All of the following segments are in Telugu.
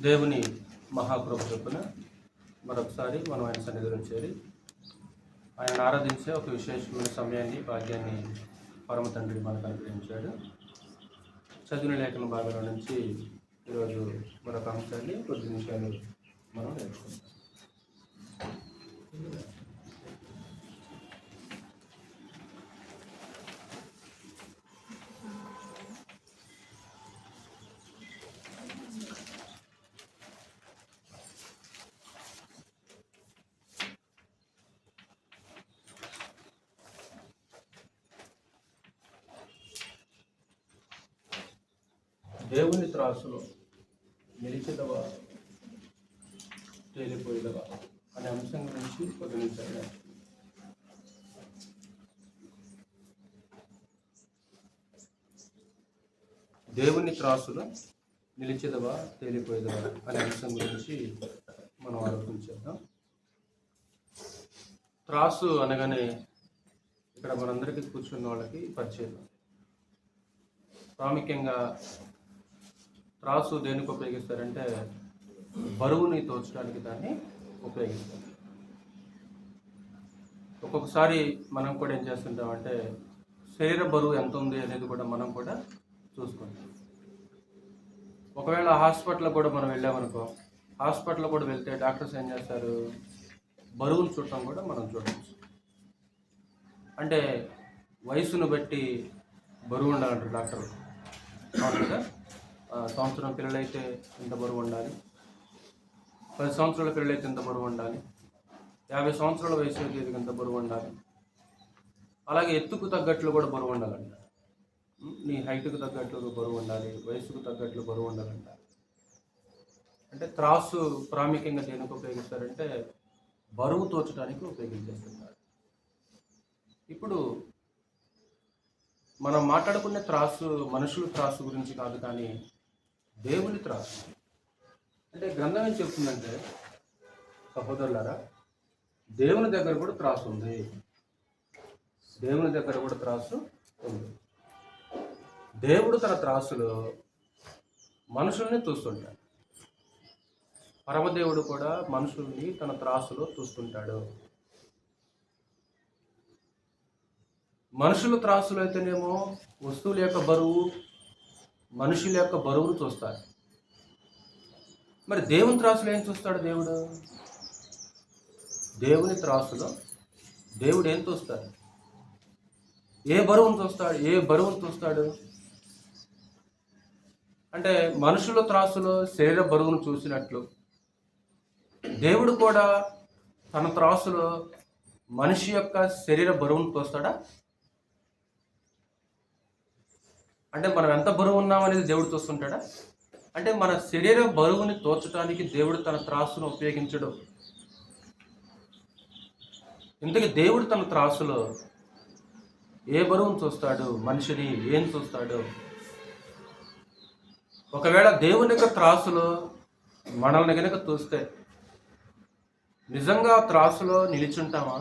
దేవుని మహాకృప చొప్పున మరొకసారి మనం ఆయన సన్నిధిలో చేరి ఆయన ఆరాధించే ఒక విశేషమైన సమయాన్ని భాగ్యాన్ని పరమ తండ్రి మనకు అనుగ్రహించాడు. చదివిన లేఖన భాగంలో నుంచి ఈరోజు మరొక అంశాన్ని కొద్ది నిమిషాలు మనం నేర్చుకుంటాం. దేవుని త్రాసులో నిలిచిదవా తేలిపోయేదవా అనే అంశం గురించి కొద్ది నిమిషాలు. దేవుని త్రాసులో నిలిచిదవా తేలిపోయేదవా అనే అంశం గురించి మనం ఆలోచించేద్దాం. త్రాసు అనగానే ఇక్కడ మనందరికీ కూర్చున్న వాళ్ళకి పరిచయం. ప్రాముఖ్యంగా త్రాసు దేనికి ఉపయోగిస్తారంటే బరువుని తోచడానికి దాన్ని ఉపయోగిస్తారు. ఒక్కొక్కసారి మనం కూడా ఏం చేస్తుంటామంటే శరీర బరువు ఎంత ఉంది అనేది కూడా మనం కూడా చూసుకుంటాం. ఒకవేళ హాస్పిటల్ కూడా మనం వెళ్ళామనుకో, హాస్పిటల్ కూడా వెళ్తే డాక్టర్స్ ఏం చేస్తారు, బరువును చూడటం కూడా మనం చూడవచ్చు. అంటే వయసును బట్టి బరువు ఉండాలంటారు డాక్టర్లు. అవును, సంవత్సరం పిల్లలైతే ఇంత బరువు ఉండాలి, 10 సంవత్సరాల పిల్లలైతే ఇంత బరువు ఉండాలి, 50 సంవత్సరాల వయసు అయితే ఇంత బరువు ఉండాలి. అలాగే ఎత్తుకు తగ్గట్లు కూడా బరువు ఉండాలంట. నీ హైట్కు తగ్గట్లు బరువు ఉండాలి, వయసుకు తగ్గట్లు బరువు ఉండాలంట. అంటే త్రాసు ప్రాముఖ్యంగా దేనికి ఉపయోగిస్తారంటే బరువు తోచడానికి ఉపయోగించేస్తున్నారు. ఇప్పుడు మనం మాట్లాడుకునే త్రాసు మనుషుల త్రాసు గురించి కాదు, కానీ దేవుని త్రాసు. అంటే గ్రంథం ఏం చెప్తుందంటే, సహోదరులారా, దేవుని దగ్గర కూడా త్రాసు ఉంది. దేవుని దగ్గర కూడా త్రాసు ఉంది. దేవుడు తన త్రాసులో మనుషుల్ని చూస్తుంటాడు. పరమదేవుడు కూడా మనుషుల్ని తన త్రాసులో చూస్తుంటాడు. మనుషుల త్రాసులు అయితేనేమో వస్తువుల యొక్క బరువు, మనుషుల యొక్క బరువును చూస్తారు. మరి దేవుని త్రాసులో ఏం చూస్తాడు దేవుడు? దేవుని త్రాసులో దేవుడు ఏం చూస్తాడు? ఏ బరువును చూస్తాడు? అంటే మనుషుల త్రాసులో శరీర బరువును చూసినట్లు దేవుడు కూడా తన త్రాసులో మనిషి యొక్క శరీర బరువును తోస్తాడా? అంటే మనం ఎంత బరువు ఉన్నామనేది దేవుడు చూస్తుంటాడా? అంటే మన శరీర బరువుని తోచడానికి దేవుడు తన త్రాసును ఉపయోగించడు. ఇంతకీ దేవుడు తన త్రాసులో ఏ బరువును చూస్తాడు? మనిషిని ఏం చూస్తాడు? ఒకవేళ దేవుని యొక్క త్రాసులో మనల్ని కనుక చూస్తే నిజంగా ఆ త్రాసులో నిలిచుంటామా,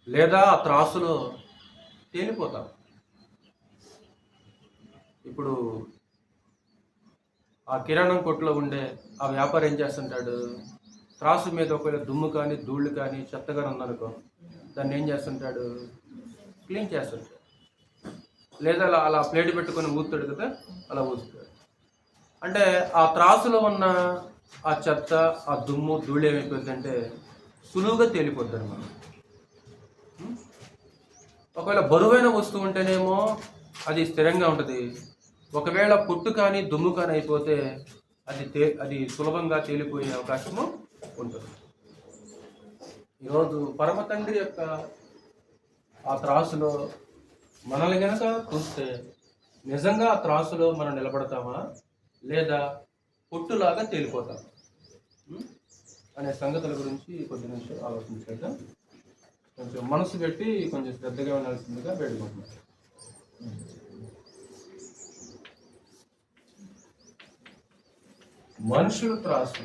లేదా ఆ త్రాసులో తేలిపోతాం? ఇప్పుడు ఆ కిరాణం కొట్టులో ఉండే ఆ వ్యాపారం ఏం చేస్తుంటాడు, త్రాసు మీద ఒకవేళ దుమ్ము కానీ ధూళ్ళు కానీ చెత్తగా ఉందనుకో, దాన్ని ఏం చేస్తుంటాడు, క్లీన్ చేస్తుంటాడు. లేదా అలా ప్లేట్ పెట్టుకొని ఊదుతాడు కదా, అలా ఊదుతాడు. అంటే ఆ త్రాసులో ఉన్న ఆ చెత్త, ఆ దుమ్ము ధూళి ఏమైపోతుందంటే సులువుగా తేలిపోద్ది అన్నమాట. ఒకవేళ బరువైన వస్తువు ఉంటేనేమో అది స్థిరంగా ఉంటుంది. ఒకవేళ పొట్టు కానీ దుమ్ము కానీ అయిపోతే అది సులభంగా తేలిపోయే అవకాశము ఉంటుంది. ఈరోజు పరమ తండ్రి యొక్క ఆ త్రాసులో మనల్ని కనుక చూస్తే నిజంగా ఆ త్రాసులో మనం నిలబడతామా, లేదా పొట్టులాగా తేలిపోతాం అనే సంగతుల గురించి కొద్ది నిమిషాలు ఆలోచించేద్దాం. కొంచెం మనసు పెట్టి కొంచెం శ్రద్ధగా ఉండాల్సిందిగా వేడుకుంటున్నాం. మనుషుల త్రాసు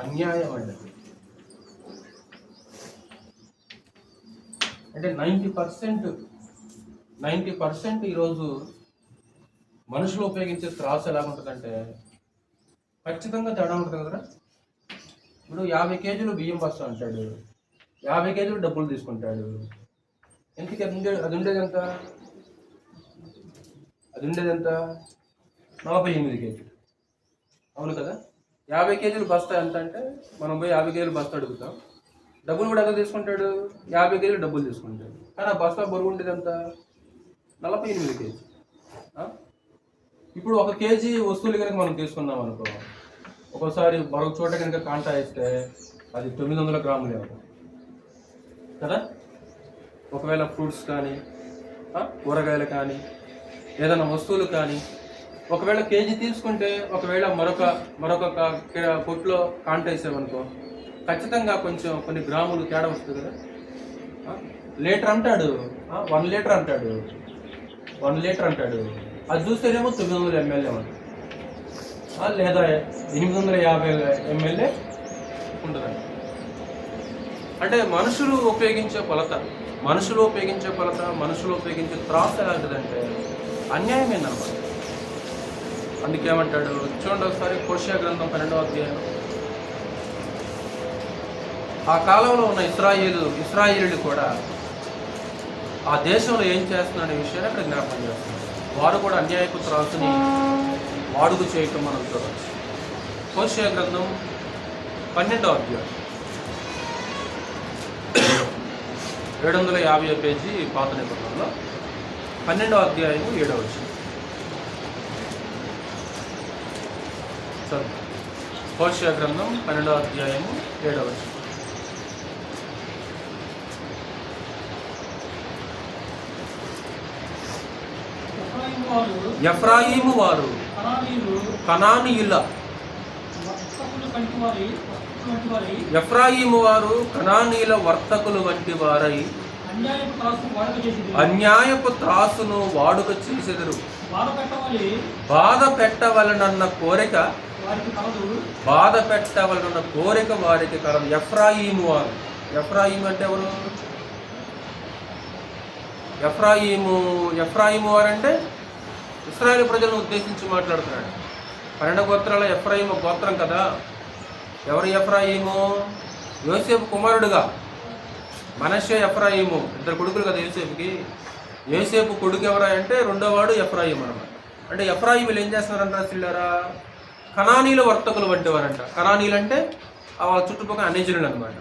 అన్యాయం అండి. అంటే 90% ఈరోజు మనుషులు ఉపయోగించే త్రాసు ఎలా ఉంటుందంటే ఖచ్చితంగా తేడా ఉంటుంది కదరా. ఇప్పుడు 50 కేజీలు బియ్యం బస్తా అంటాడు, 50 కేజీలు డబ్బులు తీసుకుంటాడు. ఎందుకు అది ఉండేది ఎంత? అది ఉండేది ఎంత? 48 కేజీలు. అవును కదా. 50 కేజీలు బస్తా ఎంత అంటే మనం పోయి 50 కేజీలు బస్తా అడుగుతాం, డబ్బులు కూడా ఎంత తీసుకుంటాడు? 50 కేజీలు డబ్బులు తీసుకుంటాడు. కానీ ఆ బస్తా బరువు ఉండేది ఎంత? 48 కేజీ. ఇప్పుడు 1 కేజీ వస్తువులు కనుక మనం తీసుకున్నాం అనుకో, ఒక్కోసారి మరొక చోట కనుక కాంటా వేస్తే అది 900 గ్రాములు ఏమో కదా. ఒకవేళ ఫ్రూట్స్ కానీ కూరగాయలు కానీ ఏదైనా వస్తువులు కానీ ఒకవేళ కేజీ తీసుకుంటే, ఒకవేళ మరొక కొట్లో కాంటా వేసామనుకో ఖచ్చితంగా కొంచెం కొన్ని గ్రాములు తేడా వస్తుంది కదా. లీటర్ అంటాడు, 1 లీటర్ అంటాడు, 1 లీటర్ అంటాడు. అది చూస్తేనేమో 900 ml ఉంటుంది, లేదా 850 ml ఉంటుందండి. అంటే మనుషులు ఉపయోగించే కొలత, మనుషులు ఉపయోగించే త్రాసు ఎలాంటిదంటే అన్యాయమేనమాట. అందుకేమంటాడు చూడండి ఒకసారి, హోషేయ గ్రంథం 12వ అధ్యాయం. ఆ కాలంలో ఉన్న ఇశ్రాయేలీలు కూడా ఆ దేశంలో ఏం చేస్తున్నారనే విషయాన్ని అక్కడ జ్ఞాపకం చేస్తున్నారు. వారు కూడా అన్యాయపు త్రాసుని వాడుకు చేయటం మనం చూడవచ్చు. హోషేయ గ్రంథం 12వ అధ్యాయం 750 పేజీ పాత నిబంధనలో 12వ అధ్యాయం 7వ వచనం. హోషేయ గ్రంథం 12వ అధ్యాయం 7వ వచనం. ఎఫ్రాయిము వారు కనానీయుల వర్తకులు వంటి వారై అన్యాయపు త్రాసును వాడుక చేసెదరు. బాధ పెట్టవలనన్న కోరిక వారికి కలదు. ఎఫ్రాయిము వారు, ఎఫ్రాయిము అంటే ఎవరు? ఎఫ్రాయిము వారంటే ఇశ్రాయేలు ప్రజలను ఉద్దేశించి మాట్లాడుతున్నాడు. 12 గోత్రాల ఎఫ్రాయిము గోత్రం కదా. ఎవరు ఎఫ్రాయిము? యోసేపు కుమారుడుగా మనష్షే ఎఫ్రాయిము, 2 కొడుకులు కదా యోసేపుకి. యోసేపు కొడుకు ఎవరా అంటే రెండోవాడు ఎఫ్రాయిము అనమాట. అంటే ఎఫ్రాయిములు ఏం చేస్తున్నారంటారా సిల్లారా? కనానీల వర్తకులు వంటి వారంట. కనానీలు అంటే వాళ్ళ చుట్టుపక్కల అన్యజనులు అనమాట.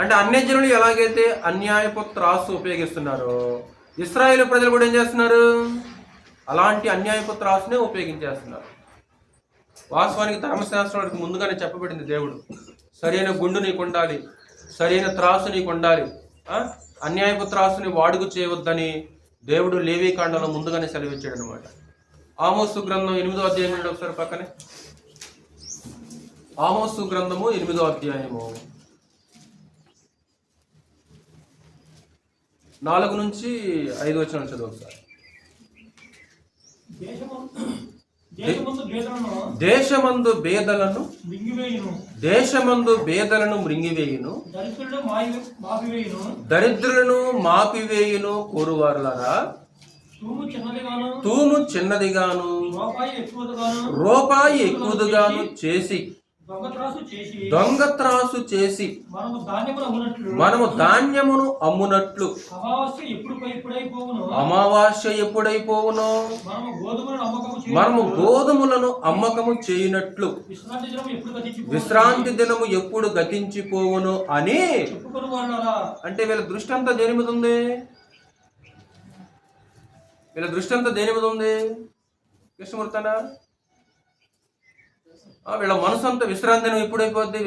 అంటే అన్యజనులు ఎలాగైతే అన్యాయపు త్రాసు ఉపయోగిస్తున్నారో ఇశ్రాయేలు ప్రజలు కూడా ఏం చేస్తున్నారు? అలాంటి అన్యాయపు త్రాసునే ఉపయోగించేస్తున్నారు. వాస్తవానికి ధర్మశాస్త్రానికి ముందుగానే చెప్పబడింది దేవుడు, సరైన గుండు నీకు ఉండాలి, సరైన త్రాసు నీకు ఉండాలి, అన్యాయపు త్రాసుని వాడుకు చేయవద్దని దేవుడు లేవీకాండంలో ముందుగానే సెలవిచ్చాడు అనమాట. ఆమోసు గ్రంథం 8వ అధ్యాయం ఒకసారి పక్కనే. ఆమోసు గ్రంథము 8వ అధ్యాయము 4 నుంచి 5 వచనం చదువు ఒకసారి. దేశమందు బేదలను మృంగివేయును, దరిద్రులను మాపివేయును కోరువారులారా. తూము చిన్నదిగాను రూపాయి ఎక్కువగాను చేసి దొంగ త్రాసు చేసి మనము ధాన్యమును అమ్మునట్లు అమావాస్య ఎప్పుడైపోవునో మనము గోధుమలను అమ్మకము చేయనట్లు విశ్రాంతి దినము ఎప్పుడు గతించిపోవును అని. అంటే వీళ్ళ దృష్టి అంతా దేని మీద ఉంది? కృష్ణమూర్తనా? వీళ్ళ మనసు అంతా విశ్రాంతి దినం ఎప్పుడైపోద్ది.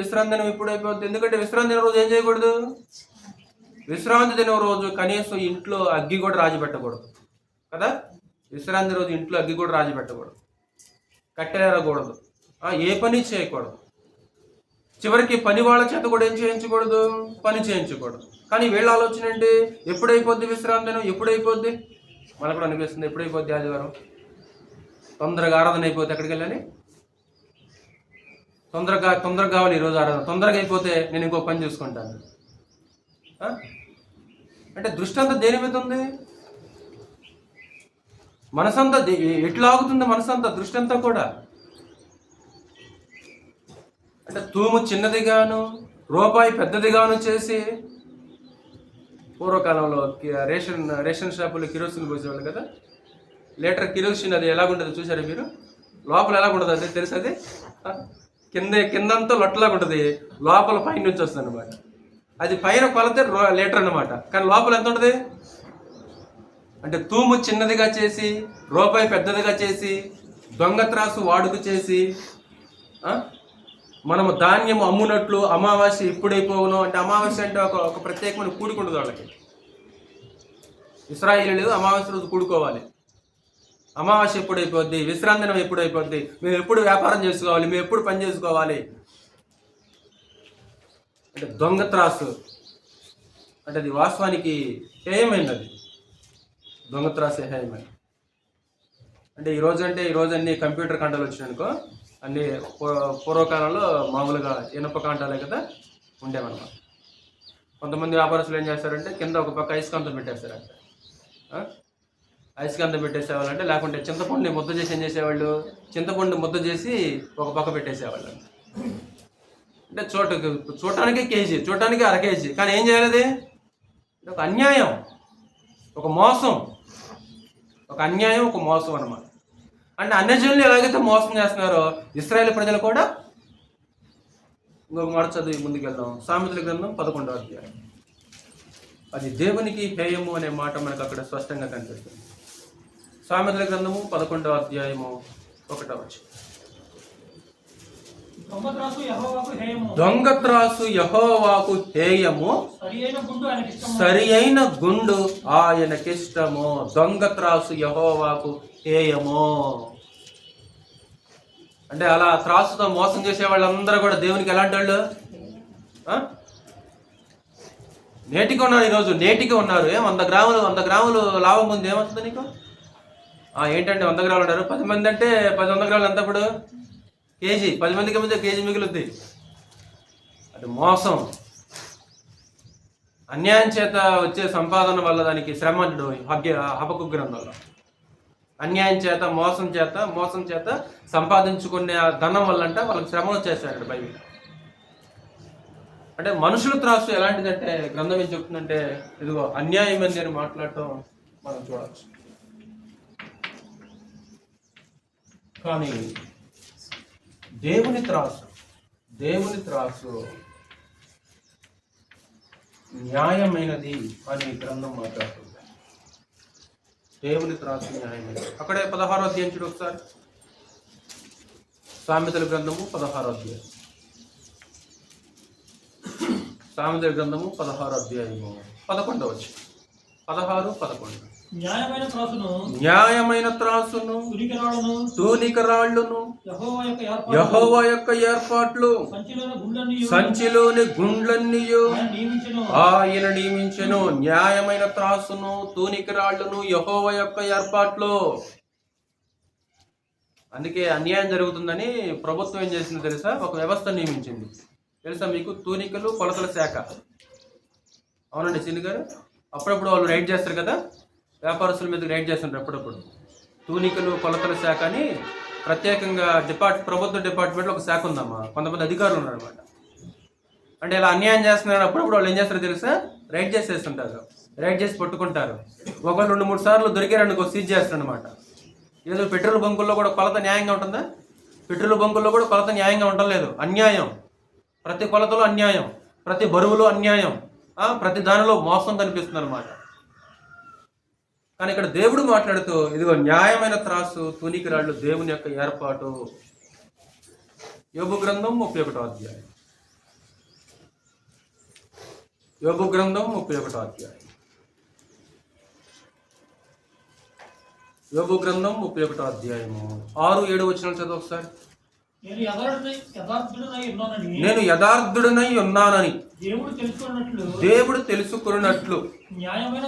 ఎందుకంటే విశ్రాంతి దినం రోజు ఏం చేయకూడదు? విశ్రాంతి దినం రోజు కనీసం ఇంట్లో అగ్గి కూడా రాజి పెట్టకూడదు కదా. విశ్రాంతి రోజు ఇంట్లో అగ్గి కూడా రాజి పెట్టకూడదు, కట్టెలేరకూడదు, ఏ పని చేయకూడదు. చివరికి పని వాళ్ళ చేత కూడా ఏం చేయించకూడదు? పని చేయించకూడదు. కానీ వీళ్ళ ఆలోచన ఏంటి? ఎప్పుడైపోద్ది విశ్రాంతి దినం? ఎప్పుడైపోద్ది? మనకు కూడా అనిపిస్తుంది ఎప్పుడైపోద్ది ఆదివారం, తొందరగా ఆరాధన అయిపోతే ఎక్కడికి వెళ్ళాలి, తొందరగా కావాలి ఈరోజు ఆరాధన, తొందరగా అయిపోతే నేను ఇంకో పని చూసుకుంటాను. అంటే దృష్టి అంతా దేని మీద ఉంది? మనసంతా ఎట్లా ఆగుతుంది? మనసంతా, దృష్టి అంతా కూడా. అంటే తూము చిన్నదిగాను రూపాయి పెద్దదిగాను చేసి, పూర్వకాలంలో రేషన్ షాపులో కిరోసిన్ పోసేవాళ్ళు కదా, లీటర్ కిరోసిన్ అది ఎలాగుంటుంది చూసారా మీరు? లోపల ఎలాగుంటుంది అది తెలుసు? అది కిందంతా లొట్టలాగా ఉంటుంది, లోపల పైన నుంచి వస్తుంది అనమాట. అది పైన కొలతే లీటర్ అనమాట, కానీ లోపల ఎంత ఉంటుంది? అంటే తూము చిన్నదిగా చేసి, రూపాయి పెద్దదిగా చేసి, దొంగ త్రాసు వాడుకు చేసి, మనము ధాన్యము అమ్మునట్లు అమావాస్య ఇప్పుడైపోవును. అంటే అమావాస్య అంటే ఒక ప్రత్యేకమైన కూడుకుంటుంది వాళ్ళకి. ఇశ్రాయేలీయులు అమావాస్య రోజు కూడుకోవాలి. అమావాస్య ఎప్పుడైపోద్ది, విశ్రాంతి దినం ఎప్పుడైపోద్ది, మేము ఎప్పుడు వ్యాపారం చేసుకోవాలి, మేము ఎప్పుడు పని చేసుకోవాలి. అంటే దొంగ త్రాసు అంటే అది వాస్తవానికి హేయమైనది. అది దొంగ త్రాసు హేయమైనది. అంటే ఈరోజు అన్ని కంప్యూటర్ కాంటాలు వచ్చినాయనుకో, అన్ని పూర్వకాలంలో మామూలుగా ఇనప కాంటాలే కదా ఉండేవన్నమాట. కొంతమంది వ్యాపారస్తులు ఏం చేస్తారంటే కింద ఒక పక్క అయస్కాంతం పెట్టేస్తారంట. అయస్కాంతం పెట్టేసేవాళ్ళంటే, లేకుంటే చింతపండు ముద్ద చేసి ఏం చేసేవాళ్ళు, చింతపండు ముద్ద చేసి ఒక పక్క పెట్టేసేవాళ్ళు. అంటే చూడటానికి కేజీ, చూడటానికి అర కేజీ, కానీ ఏం చేయాలి? ఒక అన్యాయం, ఒక మోసం, ఒక అన్యాయం, ఒక మోసం అన్నమాట. అంటే అన్యజనులు ఎలాగైతే మోసం చేస్తున్నారో ఇశ్రాయేలు ప్రజలు కూడా. ఇంకొక మాట చదివి ముందుకెళ్దాం. సామెతల గ్రంథం 11వ అధ్యాయం. అది దేవునికి హేయము అనే మాట మనకు అక్కడ స్పష్టంగా కనిపిస్తుంది. సామెతల గ్రంథము 11వ అధ్యాయము 1వ వచనం. దొంగ త్రాసు యెహోవాకు హేయము, సరి అయిన గుండు ఆయనకిష్టము. దొంగ త్రాసు యెహోవాకు హేయము. అంటే అలా త్రాసుతో మోసం చేసే వాళ్ళందరూ కూడా దేవునికి ఎలాంటి వాళ్ళు? నేటికి ఉన్నారు. ఈరోజు నేటికి ఉన్నారు. 100 గ్రాములు లాభం ఉంది, ఏమవుతుంది నీకు? ఏంటంటే 100 గ్రాములు ఉన్నారు, 10 మంది అంటే 100 గ్రాములు ఎంత? ఇప్పుడు కేజీ, 10 మందికి ముందే కేజీ మిగులుద్ది. అది మోసం. అన్యాయం చేత వచ్చే సంపాదన వల్ల దానికి శ్రమ అంటాడు హబక్కు గ్రంథంలో. అన్యాయం చేత, మోసం చేత సంపాదించుకునే ధనం వల్ల అంట వాళ్ళకి శ్రమ వచ్చేస్తాడు బైబిల్. అంటే మనుషుల త్రాసు ఎలాంటిదంటే గ్రంథం ఏం చెప్తుందంటే, ఇదిగో అన్యాయం అని మాట్లాడటం మనం చూడవచ్చు. కానీ దేవుని త్రాసు న్యాయమైనది అని గ్రంథం మాట్లాడుతుంది. దేవుని త్రాసు న్యాయమైనది. అక్కడే 16వ అధ్యాయం చూడు ఒకసారి. సామెతల గ్రంథము 16వ అధ్యాయం. సామెతల గ్రంథము 16వ అధ్యాయము 11వ వచనం. 16-11. న్యాయమైన త్రాసును తూనికరాళ్ళును యెహోవా యొక్క ఏర్పాట్లు, సంచిలోని గుండ్లన్నీయు ఆయన నియమించెను. న్యాయమైన త్రాసును తూనికరాళ్ళును యెహోవా యొక్క ఏర్పాట్లు. అందుకే అన్యాయం జరుగుతుందని ప్రభుత్వం ఏం చేసిందో తెలుసా? ఒక వ్యవస్థ నియమించింది. తెలుసా మీకు? తూనికలు కొలతల శాఖ. అవునండి సిని గారు, అప్పుడప్పుడు వాళ్ళు రైడ్ చేస్తారు కదా, వ్యాపారస్తుల మీద రైడ్ చేస్తుంటారు అప్పుడప్పుడు. తూనికలు కొలతల శాఖ అని ప్రత్యేకంగా ప్రభుత్వ డిపార్ట్మెంట్లో ఒక శాఖ ఉందమ్మా. కొంతమంది అధికారులు ఉన్నారనమాట. అంటే ఇలా అన్యాయం చేస్తున్నారు. అప్పుడప్పుడు వాళ్ళు ఏం చేస్తారో తెలుసా? రైడ్ చేసేస్తుంటారు, రైడ్ చేసి పట్టుకుంటారు. ఒకవేళ 2-3 సార్లు దొరికారనుకో సీజ్ చేస్తారు అనమాట. ఏదో పెట్రోల్ బంకుల్లో కూడా కొలత న్యాయంగా ఉంటుందా? పెట్రోల్ బంకుల్లో కూడా కొలత న్యాయంగా ఉండడం లేదు. అన్యాయం. ప్రతి కొలతలో అన్యాయం, ప్రతి బరువులో అన్యాయం, ప్రతి దానిలో మోసం కనిపిస్తుంది అనమాట. కానీ ఇక్కడ దేవుడు మాట్లాడుతూ, ఇదిగో న్యాయమైన త్రాసు తూనికిరాళ్ళు దేవుని యొక్క ఏర్పాటు. యోబు గ్రంథం 31వ అధ్యాయం. యోబు గ్రంథం 31వ అధ్యాయం. యోబు గ్రంథం 31వ అధ్యాయము 6-7 వచనాలు చదువు ఒకసారి. నేను యథార్థుడనై ఉన్నానని దేవుడు తెలుసుకున్నట్లు న్యాయమైన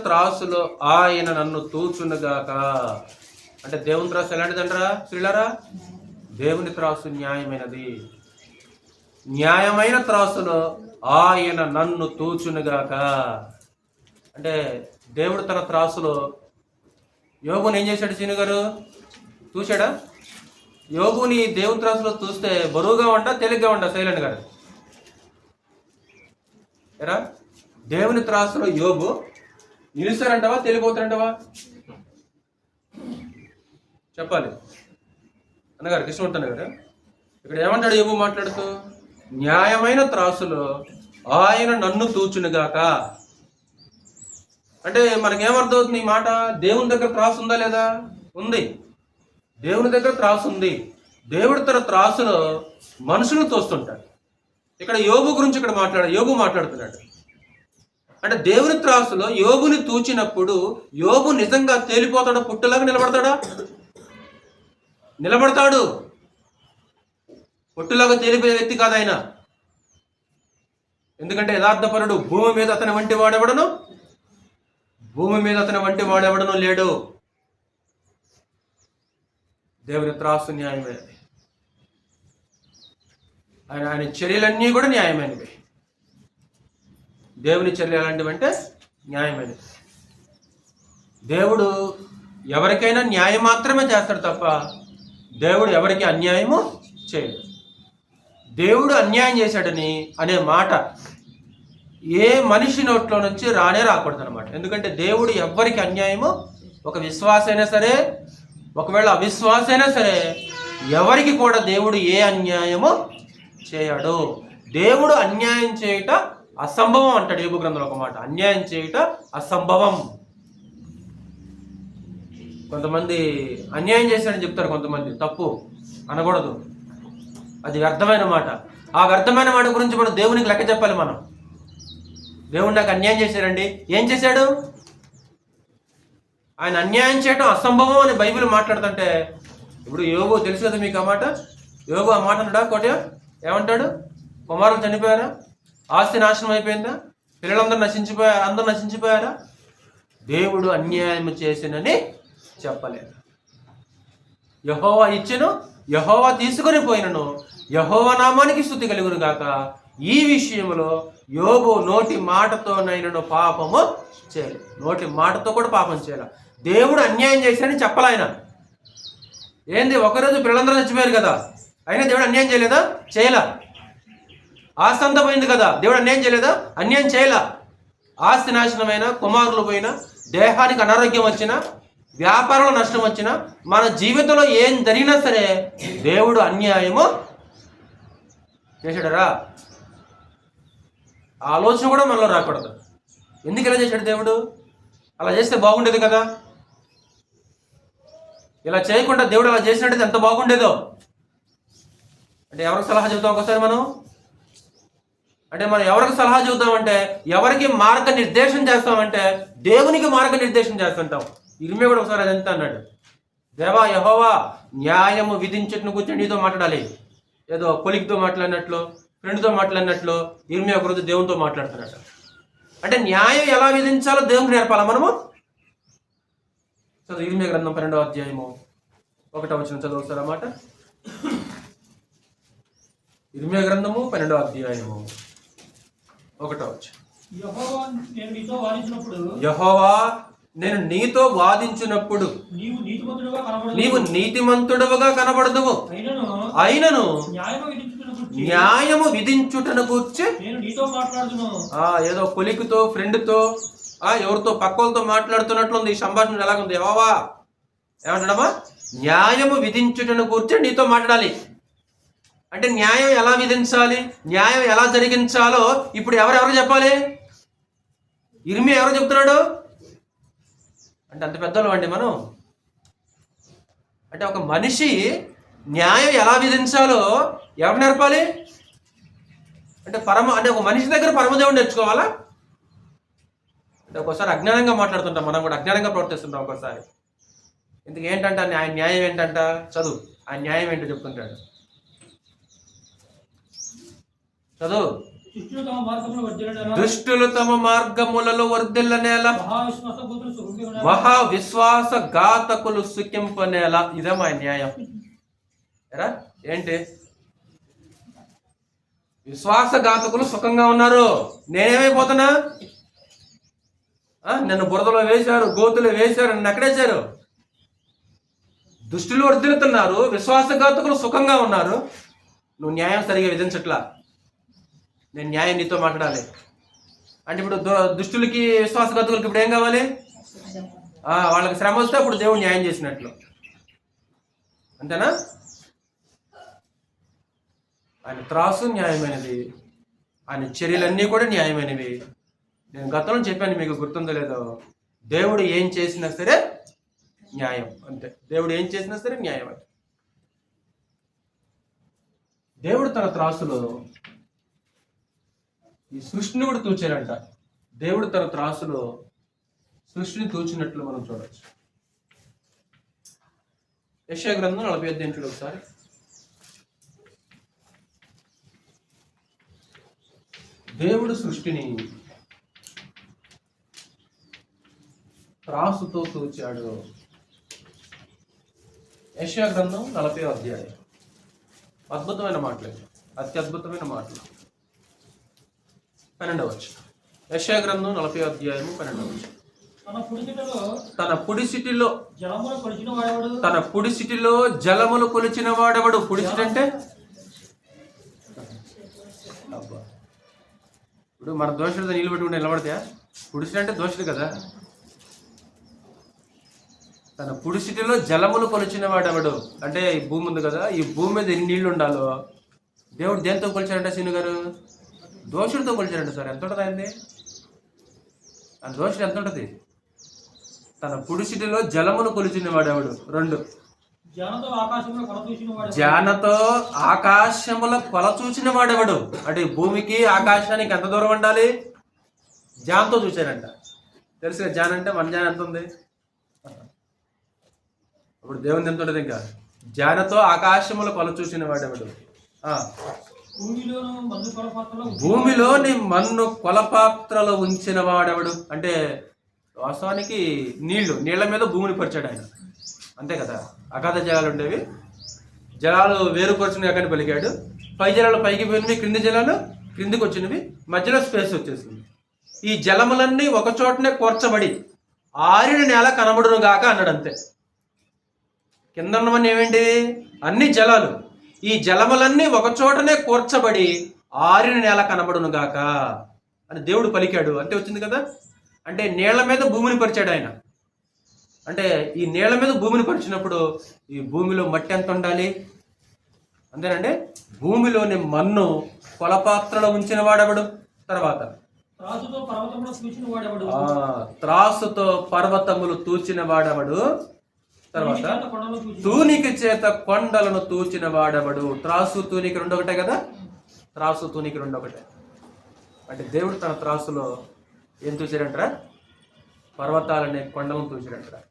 త్రాసులో ఆయన నన్ను తూచునుగాక. అంటే దేవుని త్రాసు ఎలాంటిదంటారా శ్రీలారా? దేవుని త్రాసు న్యాయమైనది. న్యాయమైన త్రాసులో ఆయన నన్ను తూచునుగాక. అంటే దేవుడు తన త్రాసులో యోబుని ఏం చేశాడు? సీను గారు చూశాడా? యోబుని దేవుని త్రాసులో చూస్తే బరువుగా ఉంటా, తేలిగ్గా ఉంటా? శైలెంట్ గారు ఎరా, దేవుని త్రాసులో యోబు నిలుస్తారంటావా, తేలిపోతారంటావా? చెప్పాలి అన్నగారు, కృష్ణవర్ధన్ గారు. ఇక్కడ ఏమంటాడు యోబు మాట్లాడుతూ? న్యాయమైన త్రాసులో ఆయన నన్ను తూచునుగాక. అంటే మనకేమర్థమవుతుంది ఈ మాట? దేవుని దగ్గర త్రాసు ఉందా లేదా? ఉంది. దేవుని దగ్గర త్రాసు ఉంది. దేవుడు తన త్రాసులో మనుషులను తోస్తుంటాడు. ఇక్కడ యోబు గురించి యోబు మాట్లాడుతున్నాడు. అంటే దేవుని త్రాసులో యోబుని తూచినప్పుడు యోబు నిజంగా తేలిపోతాడా? పుట్టులాగా నిలబడతాడా? నిలబడతాడు. పొట్టులాగా తేలిపోయే వ్యక్తి కాదు ఆయన. ఎందుకంటే యథార్థపరుడు. భూమి మీద అతని వంటి వాడెవడను లేడు. దేవుని త్రాసు న్యాయమైనది. ఆయన చర్యలన్నీ కూడా న్యాయమైనవి. దేవుని చర్యలు ఎలాంటివంటే న్యాయమైనవి. దేవుడు ఎవరికైనా న్యాయం మాత్రమే చేస్తాడు తప్ప దేవుడు ఎవరికి అన్యాయము చేయడు. దేవుడు అన్యాయం చేశాడని అనే మాట ఏ మనిషి నోట్లో నుంచి రాకూడదు అనమాట. ఎందుకంటే దేవుడు ఎవ్వరికి అన్యాయము, ఒక విశ్వాసైనా సరే, ఒకవేళ అవిశ్వాసైనా సరే, ఎవరికి కూడా దేవుడు ఏ అన్యాయము చేయడు. దేవుడు అన్యాయం చేయుట అసంభవం అంటాడు యోబు గ్రంథంలో ఒక మాట. అన్యాయం చేయుట అసంభవం. కొంతమంది అన్యాయం చేశాడని చెప్తారు, కొంతమంది తప్పు అనకూడదు, అది వ్యర్థమైన మాట. ఆ వ్యర్థమైన మాట గురించి మనం దేవునికి లెక్క చెప్పాలి. మనం దేవుడు నాకు అన్యాయం చేశాడండి, ఏం చేశాడు? ఆయన అన్యాయం చేయడం అసంభవం అని బైబిల్ మాట్లాడుతుంటే, ఇప్పుడు యోబు తెలుసు కదా మీకు ఆ మాట. యోబు ఆ మాట అన్నాడా? కోట ఏమంటాడు? కుమారులు చనిపోయారా? ఆస్తి నాశనం అయిపోయిందా? పిల్లలందరూ నశించిపోయారా? దేవుడు అన్యాయం చేసినని చెప్పలేదు. యెహోవా ఇచ్చెను, యెహోవా తీసుకొని పోయినను, యెహోవా నామానికి స్తుతి కలుగును గాక. ఈ విషయంలో యోబు నోటి మాటతోనైనను పాపము చేయలేదు. నోటి మాటతో కూడా పాపం చేయాలి. దేవుడు అన్యాయం చేశాడని చెప్పాలయన. ఏంది, ఒకరోజు పిల్లలందరూ చచ్చిపోయారు కదా, అయినా దేవుడు అన్యాయం చేయలేదా? చేయలా. ఆస్తి అంతా పోయింది కదా, దేవుడు అన్యాయం చేయలేదా? అన్యాయం చేయలా. ఆస్తి నాశనమైన, కుమారులు పోయినా, దేహానికి అనారోగ్యం వచ్చినా, వ్యాపారంలో నష్టం వచ్చినా, మన జీవితంలో ఏం జరిగినా సరే దేవుడు అన్యాయము చేశాడరా? ఆలోచన కూడా మనలో రాకూడదు. ఎందుకు ఇలా చేశాడు దేవుడు? అలా చేస్తే బాగుండేది కదా. ఇలా చేయకుండా దేవుడు అలా చేసినట్టు ఎంత బాగుండేదో. అంటే ఎవరికి సలహా చెబుతాం ఒకసారి మనం? అంటే మనం ఎవరికి సలహా చెబుతామంటే, ఎవరికి మార్గనిర్దేశం చేస్తామంటే దేవునికి మార్గనిర్దేశం చేస్తుంటాం. ఇర్మియా కూడా ఒకసారి అది ఎంత అన్నాడు, దేవా యెహోవా న్యాయము విధించట్ను కూర్చొని నీతో మాట్లాడాలి. ఏదో కొలిక్తో మాట్లాడినట్లు, ఫ్రెండ్తో మాట్లాడినట్లు ఇర్మియా ఒకరోజు దేవునితో మాట్లాడుతున్నాడు. అంటే న్యాయం ఎలా విధించాలో దేవునికి నేర్పాలా మనము? చదువు ఇర్మియా గ్రంథం 12వ అధ్యాయము 1వ వచనం చదువు ఒకసారి అన్నమాట. ఇర్మియా గ్రంథము 12వ అధ్యాయము 1వ వచనం. యెహోవా నేను నీతో వాదించినప్పుడు నీవు నీతిమంతుడవుగా కనబడదువు, అయినను న్యాయము విధించుటను గూర్చి ఏదో కొలికితో, ఫ్రెండ్తో, ఎవరితో పక్కలతో మాట్లాడుతున్నట్లుంది. ఈ సంభాషణ ఎలాగుంది? యెహోవా ఏమంటాడమ్మా? న్యాయము విధించుటను గూర్చి నీతో మాట్లాడాలి. అంటే న్యాయం ఎలా విధించాలి, న్యాయం ఎలా జరిగించాలో ఇప్పుడు ఎవరెవరు చెప్పాలి? ఇర్మియా ఎవరు చెప్తున్నాడు? అంటే అంత పెద్దలు అండి మనం. అంటే ఒక మనిషి న్యాయం ఎలా విధించాలో ఎవరు నేర్పాలి? అంటే ఒక మనిషి దగ్గర పరమదేవుడు నేర్చుకోవాలా? అంటే ఒక్కోసారి అజ్ఞానంగా మాట్లాడుతుంటాం, మనం కూడా అజ్ఞానంగా ప్రవర్తిస్తుంటాం ఒక్కోసారి. ఇందుకు ఏంటంటే ఆయన న్యాయం ఏంటంట? చదువు, ఆయన న్యాయం ఏంటో చెప్తుంటాడు. చదువు. దుష్టులు తమ మార్గములలో వర్ధిల్లనేల, మహా విశ్వాసఘాతకులు సుఖింపనేల. ఇదే మా న్యాయం. ఎరా ఏంటి? విశ్వాసఘాతకులు సుఖంగా ఉన్నారు, నేనేమైపోతున్నా? నన్ను బురదలో వేశారు, గోతులో వేశారు, నన్ను ఎక్కడేశారు. దుష్టులు వర్ధిల్లుతున్నారు, విశ్వాసఘాతకులు సుఖంగా ఉన్నారు. నువ్వు న్యాయం సరిగా విధించట్లా. నేను న్యాయం నీతో మాట్లాడాలి అంటే ఇప్పుడు దుష్టులకి విశ్వాసఘాతకులకి ఇప్పుడు ఏం కావాలి? వాళ్ళకి శ్రమ వస్తే అప్పుడు దేవుడు న్యాయం చేసినట్లు. అంతేనా? ఆయన త్రాసు న్యాయమైనది, ఆయన చర్యలన్నీ కూడా న్యాయమైనవి. నేను గతంలో చెప్పాను, మీకు గుర్తుందో లేదో, దేవుడు ఏం చేసినా సరే న్యాయం. అంతే, దేవుడు ఏం చేసినా సరే న్యాయం. అది దేవుడు తన త్రాసులో ఈ సృష్టిని కూడా తూచారంట. దేవుడు తన త్రాసులో సృష్టిని తూచినట్లు మనం చూడవచ్చు. యెషయా గ్రంథం 40 చూడు ఒకసారి. దేవుడు సృష్టిని త్రాసుతో తూచాడు. యెషయా గ్రంథం 40 అద్భుతమైన మాటలు, అత్యద్భుతమైన మాటలు. 12వ వచనం. యెషయా గ్రంథం 40 12వ వచనం. తన పుడిసిటిలో జలములు కొలిచిన వాడెవడు? పుడిసిటి అంటే ఇప్పుడు మన దోషుడితో నీళ్ళు పెట్టుకుంటే నిలబడతాయా? పుడిసిటి అంటే దోషుడు కదా. తన పుడిసిటిలో జలములు కొలిచిన వాడెవడు అంటే ఈ భూమి ఉంది కదా, ఈ భూమి మీద ఎన్ని నీళ్లు ఉండాలో దేవుడు దేంతో కొలిచారంట? సీను గారు దోషుడితో కొలిచారంట. సార్ ఎంత ఉంటుంది ఆయనది? ఆ దోషుడు ఎంత ఉంటుంది? తన పుడిసిటిలో జలమును కొలిచిన వాడెవడు? 2 జానతో ఆకాశముల కొల చూసిన వాడెవడు అంటే భూమికి ఆకాశానికి ఎంత దూరం ఉండాలి? జాన్తో చూశారంట. తెలుసు కదా జాన్ అంటే, మన జాన్ ఎంత ఉంది? ఇప్పుడు దేవుని ఎంత ఉంటుంది? ఇంకా జానతో ఆకాశముల కొల చూసిన వాడెవడు? భూమిలోని మన్ను కొలపాత్రలో ఉంచిన వాడెవడు అంటే వాస్తవానికి నీళ్ల మీద భూమిని పరిచాడు ఆయన. అంతే కదా. అగాధ జలాలు ఉండేవి, జలాలు వేరుపరచుని ఎక్కడిని పలికాడు. పై జలాలు పైకి పోయినవి, క్రింది జలాలు క్రిందికి వచ్చినవి, మధ్యలో స్పేస్ వచ్చేసింది. ఈ జలములన్నీ ఒక చోటనే కూర్చబడి ఆరిన నేల కనబడును గాక అన్నాడు. అంతే. కింద ఉన్నవన్నీ ఏమేంటి? అన్ని జలాలు. ఈ జలములన్నీ ఒక చోటనే కూర్చబడి ఆరిన నేల కనబడును గాక అని దేవుడు పలికాడు. అంతే వచ్చింది కదా. అంటే నీళ్ల మీద భూమిని పరిచాడు ఆయన. అంటే ఈ నీళ్ల మీద భూమిని పరిచినప్పుడు ఈ భూమిలో మట్టి ఎంత ఉండాలి? అంతేనండి. భూమిలోని మన్ను కొలపాత్రలో ఉంచిన వాడెవడు? తర్వాత త్రాసుతో పర్వతములు తూచిన వాడెవడు? తర్వాత తూనిక చేత కొండలను తూచిన వాడెవడు? త్రాసు తూనిక 2 ఒకటే కదా. త్రాసు తూనిక 2 ఒకటే. అంటే దేవుడు తన త్రాసులో ఏం తూచారంటారా? పర్వతాలనే కొండలను తూచారంటారా.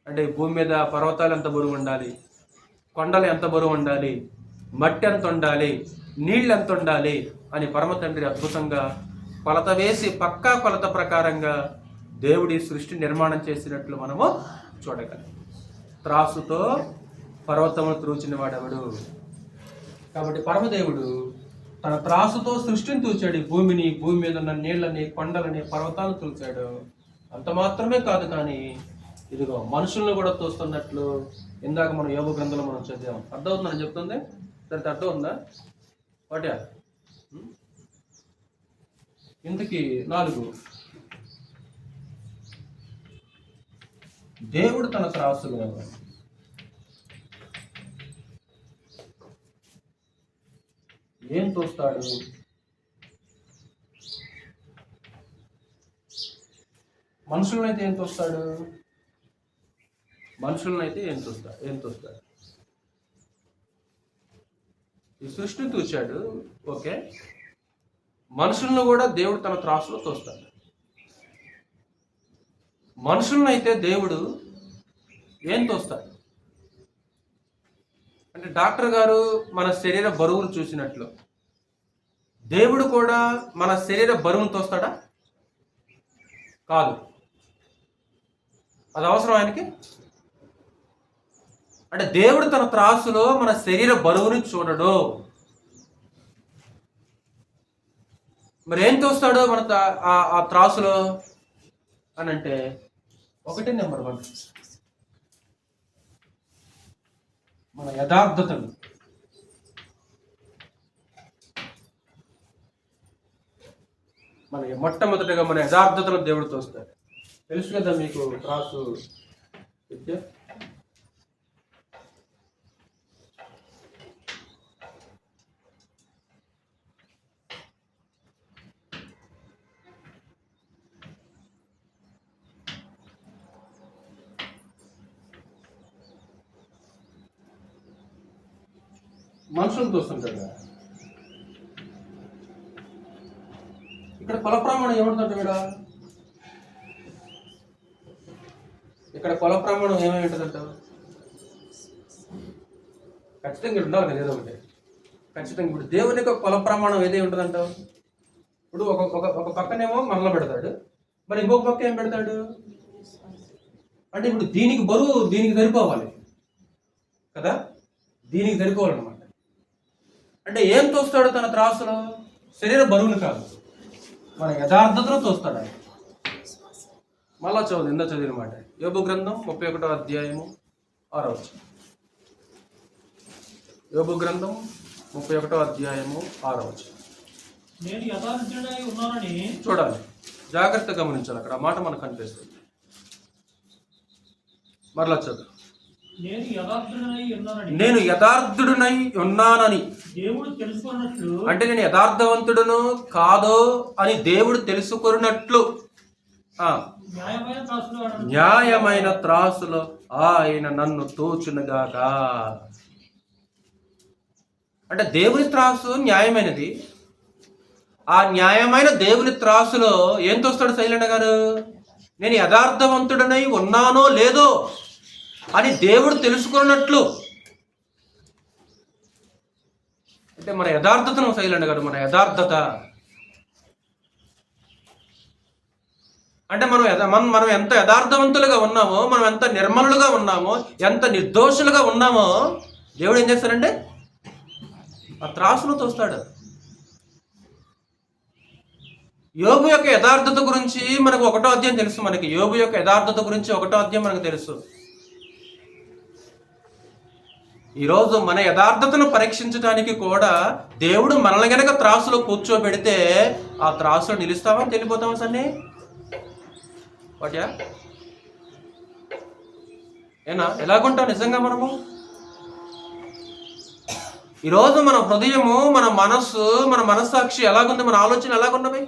అంటే భూమి మీద పర్వతాలు ఎంత బరువు ఉండాలి, కొండలు ఎంత బరువు ఉండాలి, మట్టి ఎంత ఉండాలి, నీళ్ళు ఎంత ఉండాలి అని పరమ తండ్రి అద్భుతంగా కొలత వేసి పక్కా కొలత ప్రకారంగా దేవుడి సృష్టి నిర్మాణం చేసినట్లు మనము చూడగలం. త్రాసుతో పర్వతమును తూచిన వాడెవడు? కాబట్టి పరమదేవుడు తన త్రాసుతో సృష్టిని తూచాడు. భూమిని, భూమి మీద ఉన్న నీళ్ళని, కొండలని, పర్వతాలను తూచాడు. అంత మాత్రమే కాదు, కానీ ఇదిగో మనుషులను కూడా తోస్తున్నట్లు ఇందాక మనం యోగ గ్రంథంలో మనం చదివాం. అర్థమవుతుందని చెప్తుంది. దానికి అర్థం ఉందా? వాటి ఇంతకీ 4 దేవుడు తన త్రాసులో ఏం తోస్తాడు? మనుషులనైతే ఏం తోస్తాడు? మనుషులనైతే ఏం తోస్తాడు? ఈ సృష్టిని తూచాడు, ఓకే. మనుషులను కూడా దేవుడు తన త్రాసులో తోస్తాడు. మనుషులనైతే దేవుడు ఏం తోస్తాడు అంటే డాక్టర్ గారు మన శరీర బరువును చూసినట్లు దేవుడు కూడా మన శరీర బరువును తోస్తాడా? కాదు. అది అవసరం ఆయనకి? అంటే దేవుడు తన త్రాసులో మన శరీర బరువుని చూడడు. మరి ఏం తోస్తాడు మన ఆ త్రాసులో? అని అంటే 1 నెంబర్ 1 మన యథార్థతను. మొట్టమొదటిగా మన యథార్థతను దేవుడు తోస్తాడు. తెలుసు కదా మీకు త్రాసు విద్య. మనుషులు తోస్తుంటాడు కదా. ఇక్కడ కుల ప్రమాణం ఏముంటుందంట వీడ? ఇక్కడ కుల ప్రమాణం ఏమేమి ఉంటుందంట? ఖచ్చితంగా ఉండాలి కదా ఏదో ఒకటి. ఖచ్చితంగా ఇప్పుడు దేవుని యొక్క కుల ప్రమాణం ఏదే ఉంటుందంట? ఇప్పుడు ఒక పక్కనేమో మనలో పెడతాడు, మరి ఇంకొక పక్క ఏం పెడతాడు అంటే ఇప్పుడు దీనికి బరువు దీనికి సరిపోవాలి కదా, దీనికి సరిపోవాలన్నమాట. అంటే ఏం తోస్తాడు తన త్రాసులో? శరీర బరువును కాదు, మన యథార్థతను తోస్తాడు ఆయన. మళ్ళా చదివిన మాట యోబు గ్రంథం 31వ అధ్యాయము 6వ వచనం. యోబు గ్రంథం 31వ అధ్యాయము 6వ వచనం. నేను యథార్థుడనై ఉన్నానని చూడాలి, జాగ్రత్తగా గమనించాలి. అక్కడ ఆ మాట మనకు కనిపిస్తుంది. మరలా చదువు. నేను యథార్థుడనై ఉన్నానని దేవుడు తెలుసుకున్నట్లు, అంటే నేను యథార్థవంతుడును కాదో అని దేవుడు తెలుసుకున్నట్లు న్యాయమైన త్రాసులో ఆయన నన్ను తోచునుగాక. అంటే దేవుని త్రాసు న్యాయమైనది. ఆ న్యాయమైన దేవుని త్రాసులో ఏం తోస్తాడు శైలన్న గారు? నేను యథార్థవంతుడనై ఉన్నానో లేదో అని దేవుడు తెలుసుకున్నట్లు. అంటే మన యథార్థతను శైలన్న గారు, మన యథార్థత అంటే మనం ఎంత యథార్థవంతులుగా ఉన్నామో, మనం ఎంత నిర్మలులుగా ఉన్నామో, ఎంత నిర్దోషులుగా ఉన్నామో దేవుడు ఏం చేస్తాడంటే ఆ త్రాసును తోస్తాడు. యోబు యొక్క యథార్థత గురించి మనకు 1వ అధ్యాయం తెలుసు. మనకి యోబు యొక్క యథార్థత గురించి 1వ అధ్యాయం మనకు తెలుసు. ఈరోజు మన యథార్థతను పరీక్షించడానికి కూడా దేవుడు మనల్ని గనక త్రాసులో కూర్చోబెడితే ఆ త్రాసులో నిలుస్తామా తెలిపోతామా సన్ని? వాట్యా ఏనా ఎలాగుంటాం నిజంగా మనము? ఈరోజు మన హృదయము, మన మనస్సు, మన మనస్సాక్షి ఎలాగుంది? మన ఆలోచన ఎలాగున్నవి?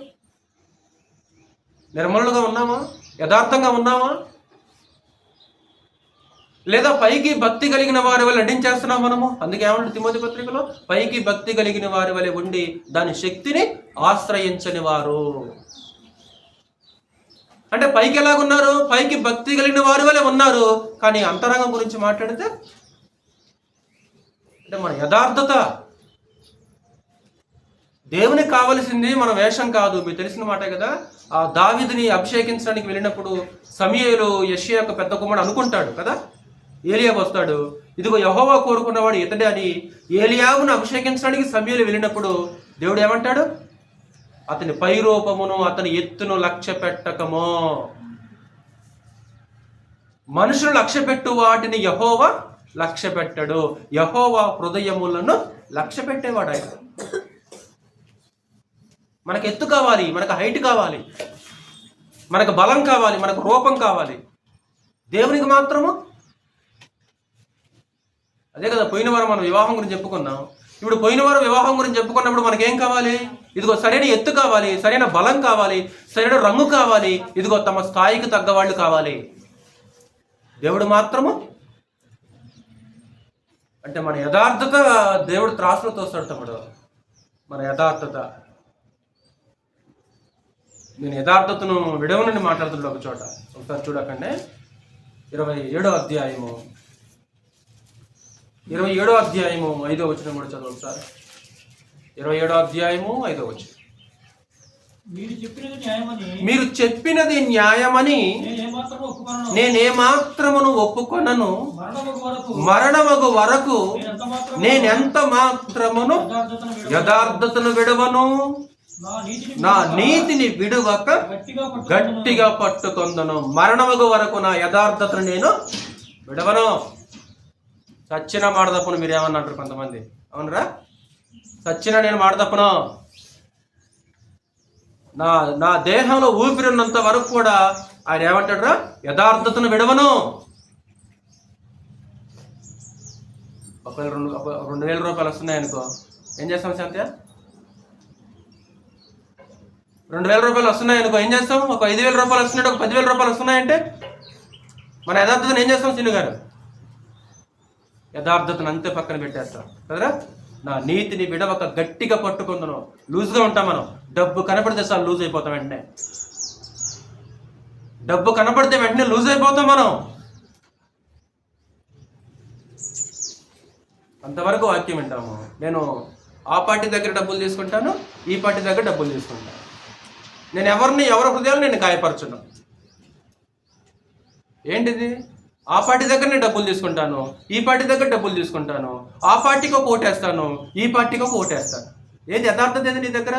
నిర్మలుగా ఉన్నామా? యథార్థంగా ఉన్నామా? లేదా పైకి భక్తి కలిగిన వారి వల్ల నటించేస్తున్నాం మనము? అందుకే ఏమంటే తిమోతి పత్రికలో, పైకి భక్తి కలిగిన వారి వల్ల ఉండి దాని శక్తిని ఆశ్రయించని వారు. అంటే పైకి ఎలాగున్నారు? పైకి భక్తి కలిగిన వారి వల్ల ఉన్నారు, కానీ అంతరంగం గురించి మాట్లాడితే అంటే మన యథార్థత. దేవునికి కావలసింది మన వేషం కాదు. మీకు తెలిసిన మాటే కదా, ఆ దావీదుని అభిషేకించడానికి వెళ్ళినప్పుడు సమూయేలు యెషయా యొక్క పెద్ద కుమారుడు అనుకుంటాడు కదా, ఏలియాబు వస్తాడు, ఇదిగో యెహోవా కోరుకున్నవాడు ఇతడే అని. ఏలియాబును అభిషేకించడానికి సమూయేలు వెళ్ళినప్పుడు దేవుడు ఏమంటాడు? అతని పైరూపమును అతని ఎత్తును లక్ష్య పెట్టకమో. మనుషులు లక్ష్య పెట్టు వాటిని యెహోవా లక్ష్య పెట్టడు. యెహోవా హృదయములను లక్ష్య పెట్టేవాడు ఆయన. మనకు ఎత్తు కావాలి, మనకు హైట్ కావాలి, మనకు బలం కావాలి, మనకు రూపం కావాలి. దేవునికి మాత్రము అదే కదా. పోయిన వారం మనం వివాహం గురించి చెప్పుకున్నాం. ఇప్పుడు పోయిన వారం వివాహం గురించి చెప్పుకున్నప్పుడు మనకేం కావాలి? ఇదిగో సరైన ఎత్తు కావాలి, సరైన బలం కావాలి, సరైన రంగు కావాలి, ఇదిగో తమ స్థాయికి తగ్గ వాళ్ళు కావాలి. దేవుడు మాత్రము అంటే మన యథార్థత దేవుడు త్రాసులో తోస్తాడు తమ్ముడు. మన యథార్థత. నేను యథార్థతను విడవనని మాట్లాడుతున్నా ఒక చోట. ఒకసారి చూడకండి, 27వ అధ్యాయము 5వ వచనం కూడా చదువు ఒకసారి. 27వ అధ్యాయము 5వ వచనం. మీరు చెప్పినది న్యాయమని నేనేమాత్రమును ఒప్పుకొనను, మరణమగు వరకు నేనెంత మాత్రమును యథార్థతను విడవను. నా నీతిని విడువక గట్టిగా పట్టుకొందును. మరణముగు వరకు నా యథార్థతను నేను విడవను. సచ్చిన మాట తప్పును మీరు ఏమన్నా అంటారు కొంతమంది, అవునరా? సచ్చిన నేను మాట తప్పును. నా దేహంలో ఊపిరిన్నంత వరకు కూడా ఆయన ఏమంటాడురా? యథార్థతను విడవను. ఒకవేళ 2,000 రూపాయలు వస్తున్నాయనుకో, ఏం చేస్తాం శాంత్య? 2,000 రూపాయలు వస్తున్నాయనుకో ఏం చేస్తాం? ఒక 5,000 రూపాయలు వస్తున్నాయి, ఒక 10,000 రూపాయలు వస్తున్నాయంటే మన యథార్థతను ఏం చేస్తాం? సిన్ను గారు, యథార్థతను అంతే పక్కన పెట్టేస్తాం కదరా. నా నీతిని విడవక గట్టిగా పట్టుకుందును. లూజ్గా ఉంటాం మనం. డబ్బు కనపడితే సార్ లూజ్ అయిపోతాం వెంటనే. డబ్బు కనపడితే వెంటనే లూజ్ అయిపోతాం మనం. అంతవరకు వాక్యం వింటాము. నేను ఆ పార్టీ దగ్గర డబ్బులు తీసుకుంటాను, ఈ పార్టీ దగ్గర డబ్బులు తీసుకుంటాను. నేను ఎవరి హృదయాలు నేను గాయపరచును. ఏంటిది? ఆ పార్టీ దగ్గర నేను డబ్బులు తీసుకుంటాను, ఈ పార్టీ దగ్గర డబ్బులు తీసుకుంటాను. ఆ పార్టీకి ఒక ఓటేస్తాను, ఈ పార్టీకి ఒక ఓటేస్తాను. ఏది యథార్థత? ఏది నీ దగ్గర?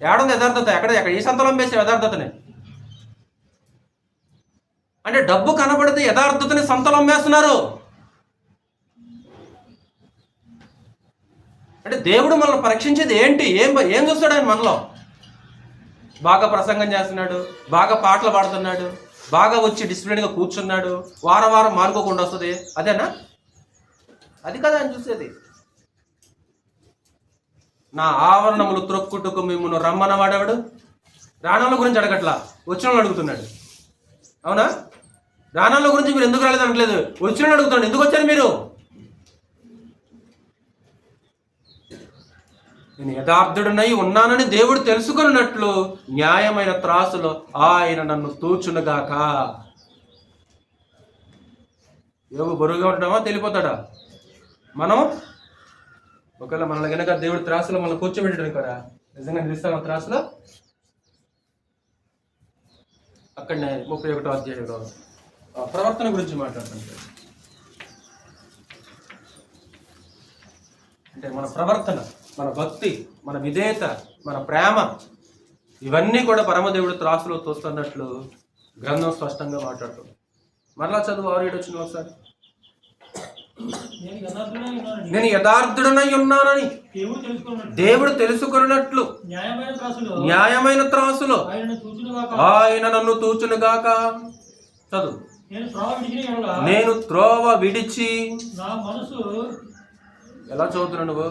ఏడుంది యథార్థత? ఎక్కడ ఏ సంతలం వేసే యథార్థతని? అంటే డబ్బు కనబడితే యథార్థతని సంతలం వేస్తున్నారు. అంటే దేవుడు మనల్ని పరీక్షించేది ఏంటి? ఏం చూస్తాడు ఆయన మనలో? బాగా ప్రసంగం చేస్తున్నాడు, బాగా పాటలు పాడుతున్నాడు, బాగా వచ్చి డిసిప్లిన్గా కూర్చున్నాడు, వారం మానుకోకుండా వస్తుంది, అదేనా? అది కదా ఆయన చూసేది. నా ఆవరణములు త్రొక్కుటకు మిమ్మల్ని రమ్మన్న వాడేవాడు రాణాల గురించి అడగట్లా, వచ్చిన వాళ్ళు అడుగుతున్నాడు. అవునా? రాణాల గురించి మీరు ఎందుకు రాలేదు అనట్లేదు, వచ్చిన వాళ్ళు అడుగుతున్నాడు. ఎందుకు వచ్చారు మీరు? నేను యథార్థుడనై ఉన్నానని దేవుడు తెలుసుకున్నట్లు న్యాయమైన త్రాసులో ఆయన నన్ను తూచునుగాక. యోగు బరువుగా ఉంటామా? తెలిపోతాడా? మనం ఒకవేళ మనల్ని కనుక దేవుడు త్రాసులో మనం కూర్చోబెట్టాడు కదా, నిజంగా నిలుస్తాం ఆ త్రాసులో? అక్కడనే 31వ అధ్యాయంలో ప్రవర్తన గురించి మాట్లాడుతుంటాడు. అంటే మన ప్రవర్తన, మన భక్తి, మన విధేయత, మన ప్రేమ, ఇవన్నీ కూడా పరమదేవుడు త్రాసులో తోస్తున్నట్లు గ్రంథం స్పష్టంగా మాట్లాడుతుంది. మరలా చదువు 6-7 వచ్చిన ఒకసారి. నేను యథార్థుడనై ఉన్నానని దేవుడు తెలుసుకున్నట్లు న్యాయమైన త్రాసులో ఆయన నన్ను తూచునుగాక. చదువు. నేను త్రోవ విడిచి, ఎలా చదువుతున్నావు నువ్వు?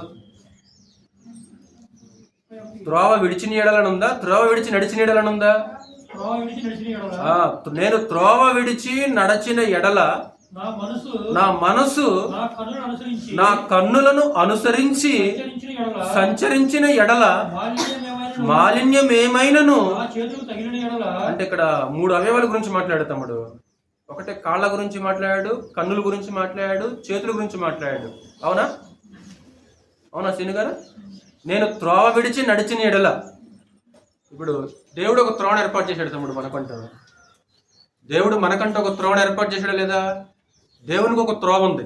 త్రోవ విడిచిన ఎడలనుందా? త్రోవ విడిచి నడిచిన ఎడలనుందా? నేను త్రోవ విడిచి నడచిన ఎడల నా మనసు నా కన్నులను అనుసరించి సంచరించిన ఎడల మాలిన్యమేమైనను. అంటే ఇక్కడ 3 అవయవాల గురించి మాట్లాడు తమ్ముడు. ఒకటే కాళ్ళ గురించి మాట్లాడాడు, కన్నుల గురించి మాట్లాడాడు, చేతుల గురించి మాట్లాడాడు. అవునా? అవునా సీను గారు? నేను త్రోవ విడిచి నడిచిన ఎడల. ఇప్పుడు దేవుడు ఒక త్రోవను ఏర్పాటు చేశాడు తమ్ముడు మనకంటూ. దేవుడు మనకంటూ ఒక త్రోవను ఏర్పాటు చేశాడా లేదా? దేవునికి ఒక త్రోవ ఉంది.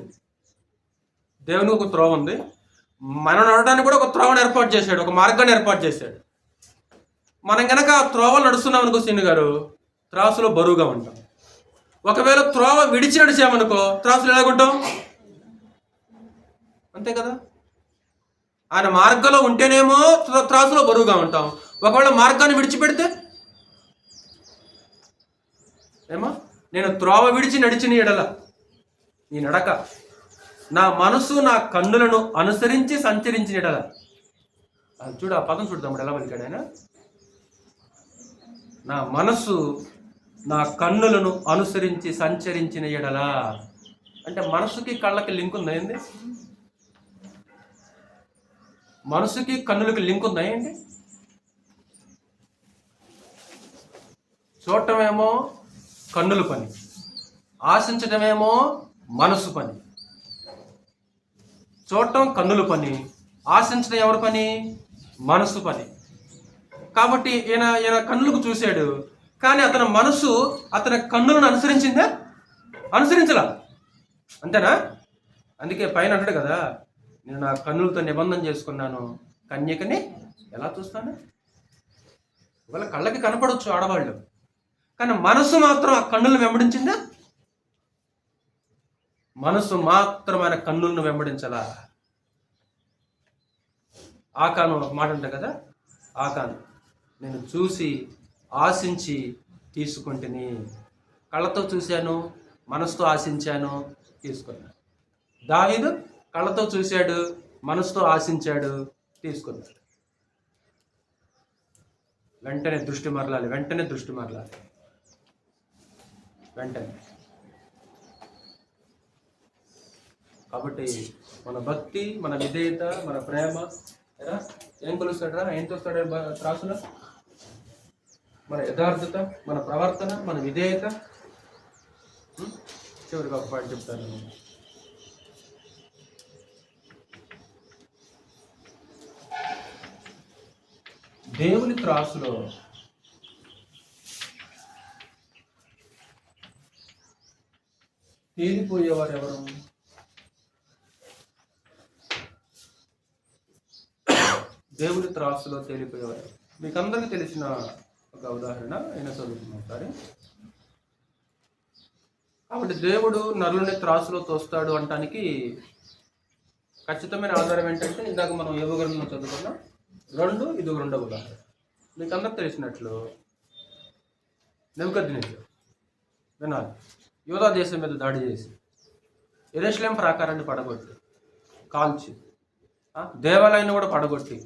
దేవునికి ఒక త్రోవ ఉంది. మనం నడవడానికి కూడా ఒక త్రోవను ఏర్పాటు చేశాడు, ఒక మార్గాన్ని ఏర్పాటు చేశాడు. మనం కనుక ఆ త్రోవలు నడుస్తున్నాం అనుకో సీను గారు, త్రాసులో బరువుగా ఉంటాం. ఒకవేళ త్రోవ విడిచి నడిచామనుకో త్రాసులో ఎలాగుంటాం? అంతే కదా. ఆయన మార్గంలో ఉంటేనేమో త్రాసులో బరువుగా ఉంటాం. ఒకవేళ మార్గాన్ని విడిచిపెడితే ఏమో. నేను త్రోవ విడిచి నడిచిన ఎడల, ఈ నడక నా మనసు నా కన్నులను అనుసరించి సంచరించిన ఎడల. అది చూడు, ఆ పదం చూడదాం ఎలా పలికాడు ఆయన. నా మనసు నా కన్నులను అనుసరించి సంచరించిన ఎడల. అంటే మనసుకి కళ్ళకి లింక్ ఉందా ఏంది? మనసుకి కన్నులకి లింక్ ఉందా ఏంటి? చూడటమేమో కన్నుల పని, ఆశించటమేమో మనసు పని. చూడటం కన్నుల పని, ఆశించడం ఎవరి పని? మనసు పని. కాబట్టి ఈయన కన్నులకు చూశాడు, కానీ అతని మనసు అతని కన్నులను అనుసరించిందా? అనుసరించలా. అంతేనా? అందుకే పైన అంటాడు కదా, నేను నా కన్నులతో నిబంధన చేసుకున్నాను, కన్యకని ఎలా చూస్తాను? ఒకవేళ కళ్ళకి కనపడవచ్చు ఆడవాళ్ళు, కానీ మనసు మాత్రం ఆ కన్నులను వెంబడించిందా? మనసు మాత్రం ఆయన కన్నులను వెంబడించాలా? ఆకాను ఒక మాట అంట కదా, ఆకాను నేను చూసి ఆశించి తీసుకుంటుని. కళ్ళతో చూశాను, మనసుతో ఆశించాను, తీసుకున్నాను. దావీదు కళ్ళతో చూశాడు, మనసుతో ఆశించాడు, తీసుకున్నాడు. వెంటనే దృష్టి మరలాలి, వెంటనే. కాబట్టి మన భక్తి, మన విధేయత, మన ప్రేమ ఏం కొలుస్తాడరా? ఏం చూస్తాడు త్రాసులో? మన యథార్థత, మన ప్రవర్తన, మన విధేయత. చివరికి ఒక పాయింట్ చెప్తాను. దేవుని త్రాసులో తేలిపోయేవారు ఎవరు? దేవుని త్రాసులో తేలిపోయేవారు. మీకు అందరికీ తెలిసిన ఒక ఉదాహరణ అయినా చదువుతున్నాం ఒకసారి. కాబట్టి దేవుడు నరులని త్రాసులో తోస్తాడు అనటానికి ఖచ్చితమైన ఆధారం ఏంటంటే, ఇందాక మనం యోబు గ్రంథంలో చదువుకున్నాం. ఇది రెండవ ఉదాహరణ. మీకు అందరికి తెలిసినట్లు నెబుకద్నెజరు వినాలి, యూదా దేశం మీద దాడి చేసి యెరూషలేము ప్రాకారాన్ని పడగొట్టి కాల్చి, దేవాలయాన్ని కూడా పడగొట్టి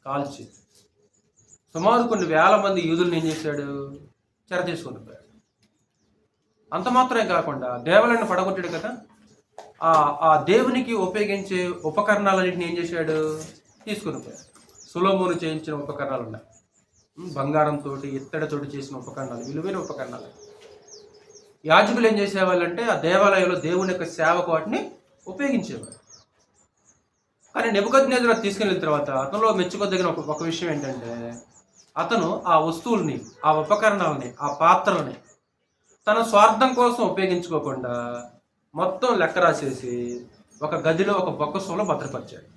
కాల్చి, సుమారు కొన్ని వేల మంది యూదులను ఏం చేశాడు? చెర తీసుకొని పోయాడు. అంత మాత్రమే కాకుండా దేవాలయాన్ని పడగొట్టాడు కదా, ఆ దేవునికి ఉపయోగించే ఉపకరణాలన్నింటినీ ఏం చేశాడు? తీసుకొని పోయాడు. సొలొమోను చేయించిన ఉపకరణాలు ఉన్నాయి, బంగారంతో ఇత్తడితోటి చేసిన ఉపకరణాలు, విలువైన ఉపకరణాలు. యాజకులు ఏం చేసేవాళ్ళంటే ఆ దేవాలయంలో దేవుని యొక్క సేవకు వాటిని ఉపయోగించేవారు. కానీ నెబుకద్నెజరు తీసుకెళ్ళిన తర్వాత అతనిలో మెచ్చుకోదగిన ఒక విషయం ఏంటంటే, అతను ఆ వస్తువుల్ని, ఆ ఉపకరణాలని, ఆ పాత్రలని తన స్వార్థం కోసం ఉపయోగించుకోకుండా మొత్తం లెక్క రాసేసి ఒక గదిలో ఒక బొక్కసంలో భద్రపరిచాడు.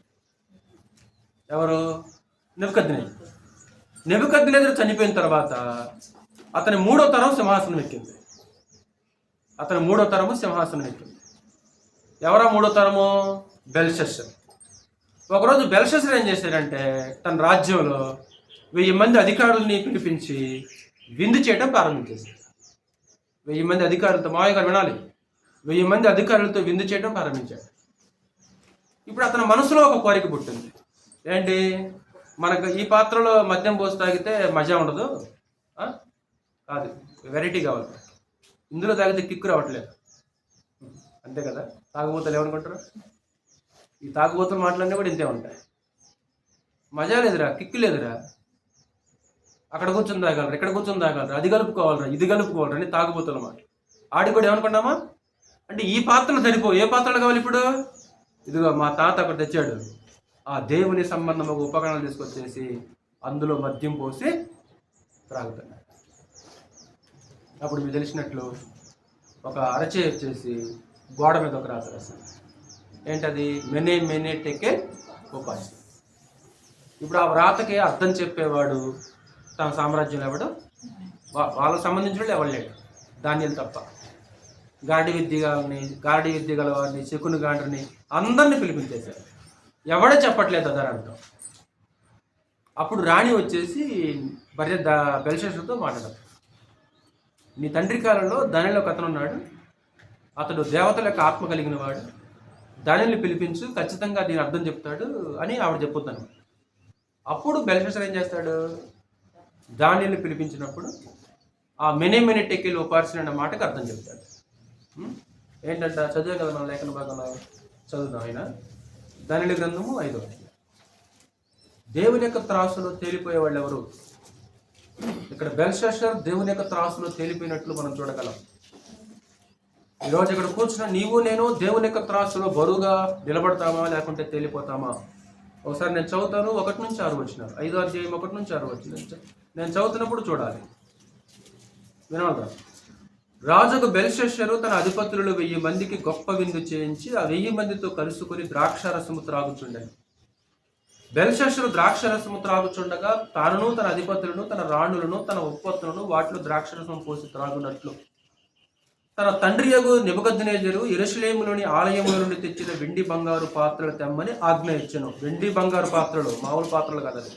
ఎవరు? నెబుకద్నెజరు చనిపోయిన తర్వాత అతని మూడో తరం సింహాసనం ఎక్కింది. ఎవరా మూడో తరము? బెల్షస్సర్. ఒకరోజు బెల్షస్సర్ ఏం చేశాడంటే తన రాజ్యంలో 1000 మంది అధికారుల్ని పిలిపించి విందు చేయడం ప్రారంభించేశాడు. 1000 మంది అధికారులతో, మావయ్య గారు వినాలి, 1000 మంది అధికారులతో విందు చేయడం ప్రారంభించాడు. ఇప్పుడు అతని మనసులో ఒక కోరిక పుట్టింది. ఏంటి? మనకు ఈ పాత్రలో మద్యం పోసి తాగితే మజా ఉండదు, కాదు, వెరైటీ కావాలి. ఇందులో తాగితే కిక్కు రావట్లేదు, అంతే కదా? తాగుబోతులు ఏమనుకుంటారు? ఈ తాగుబోతులు మాటలన్నీ కూడా ఇంతే ఉంటాయి. మజా లేదురా, కిక్కు లేదురా, అక్కడ కూర్చొని తాగలరా, ఇక్కడ కూర్చొని తాగలరా, అది కలుపుకోవాలరా, ఇది కలుపుకోవాలరా అని తాగుబోతులు మాట. ఆడి కూడా ఏమనుకున్నామా అంటే, ఈ పాత్రలు సరిపో, ఏ పాత్రలు కావాలి ఇప్పుడు? ఇదిగో మా తాత అక్కడ తెచ్చాడు, ఆ దేవుని సంబంధం ఒక ఉపకరణాలు తీసుకొచ్చేసి అందులో మద్యం పోసి త్రాగుతున్నాడు. అప్పుడు మీకు తెలిసినట్లు ఒక అరచే వచ్చేసి గోడ మీద ఒక రాత రాశారు. ఏంటది? మెనే టెకెల్ ఉపాసి. ఇప్పుడు ఆ వ్రాతకి అర్థం చెప్పేవాడు తన సామ్రాజ్యంలో ఎవడు? వాళ్ళకు సంబంధించిన వాళ్ళు ఎవరు లేడు, దానియేలు తప్ప. గాడి విద్య గల వారిని, శకుని గాండ్రిని అందరిని పిలిపించేశారు. ఎవడే చెప్పట్లేదు అదని అర్థం. అప్పుడు రాణి వచ్చేసి బెల్షస్సర్తో మాట్లాడారు. నీ తండ్రి కాలంలో దానియేలు ఒక అతను ఉన్నాడు, అతడు దేవతల యొక్క ఆత్మ కలిగిన వాడు, దానియేలుని పిలిపించు, ఖచ్చితంగా దీని అర్థం చెప్తాడు అని ఆవిడ చెప్పుతాను. అప్పుడు బెల్షస్సర్ ఏం చేస్తాడు? దానియేలుని పిలిపించినప్పుడు ఆ మెనే టెకెల్ ఉపార్సిన అన్న మాటకు అర్థం చెప్తాడు. ఏంటంట? చదివే కదా మన లేఖన భాగంలో చదువుదాం. ఆయన దానియేలు గ్రంథము 5వ అధ్యాయం. దేవుని యొక్క త్రాసులో తేలిపోయే వాళ్ళు ఎవరు? ఇక్కడ బెల్షస్సర్ దేవుని యొక్క త్రాసులో తేలిపోయినట్లు మనం చూడగలం. ఈరోజు ఇక్కడ కూర్చున్న నీవు నేను దేవుని యొక్క త్రాసులో బరువుగా నిలబడతామా లేకుంటే తేలిపోతామా? ఒకసారి నేను చదువుతాను, 1 నుంచి 6 వచనాలు, 5వ అధ్యాయం 1 నుంచి 6 వచనాలు నేను చదువుతున్నప్పుడు చూడాలి, వినాలి. రాజుకు బెల్షస్సరు తన అధిపతులలో 1000 మందికి గొప్ప విందు చేయించి ఆ 1000 మందితో కలుసుకొని ద్రాక్షారసము త్రాగుచుండెను. బెల్షస్సరు ద్రాక్షరసము త్రాగుచుండగా తానును తన అధిపతులను తన రాణులను తన ఉత్పత్తులను వాటిలో ద్రాక్షరసం పోసి త్రాగునట్లు తన తండ్రి యగు నెబుకద్నెజరు యెరూషలేములోని ఆలయముల నుండి తెచ్చిన వెండి బంగారు పాత్రలు తెమ్మని ఆజ్ఞ ఇచ్చెను. వెండి బంగారు పాత్రలు మామూలు పాత్రలు కదది.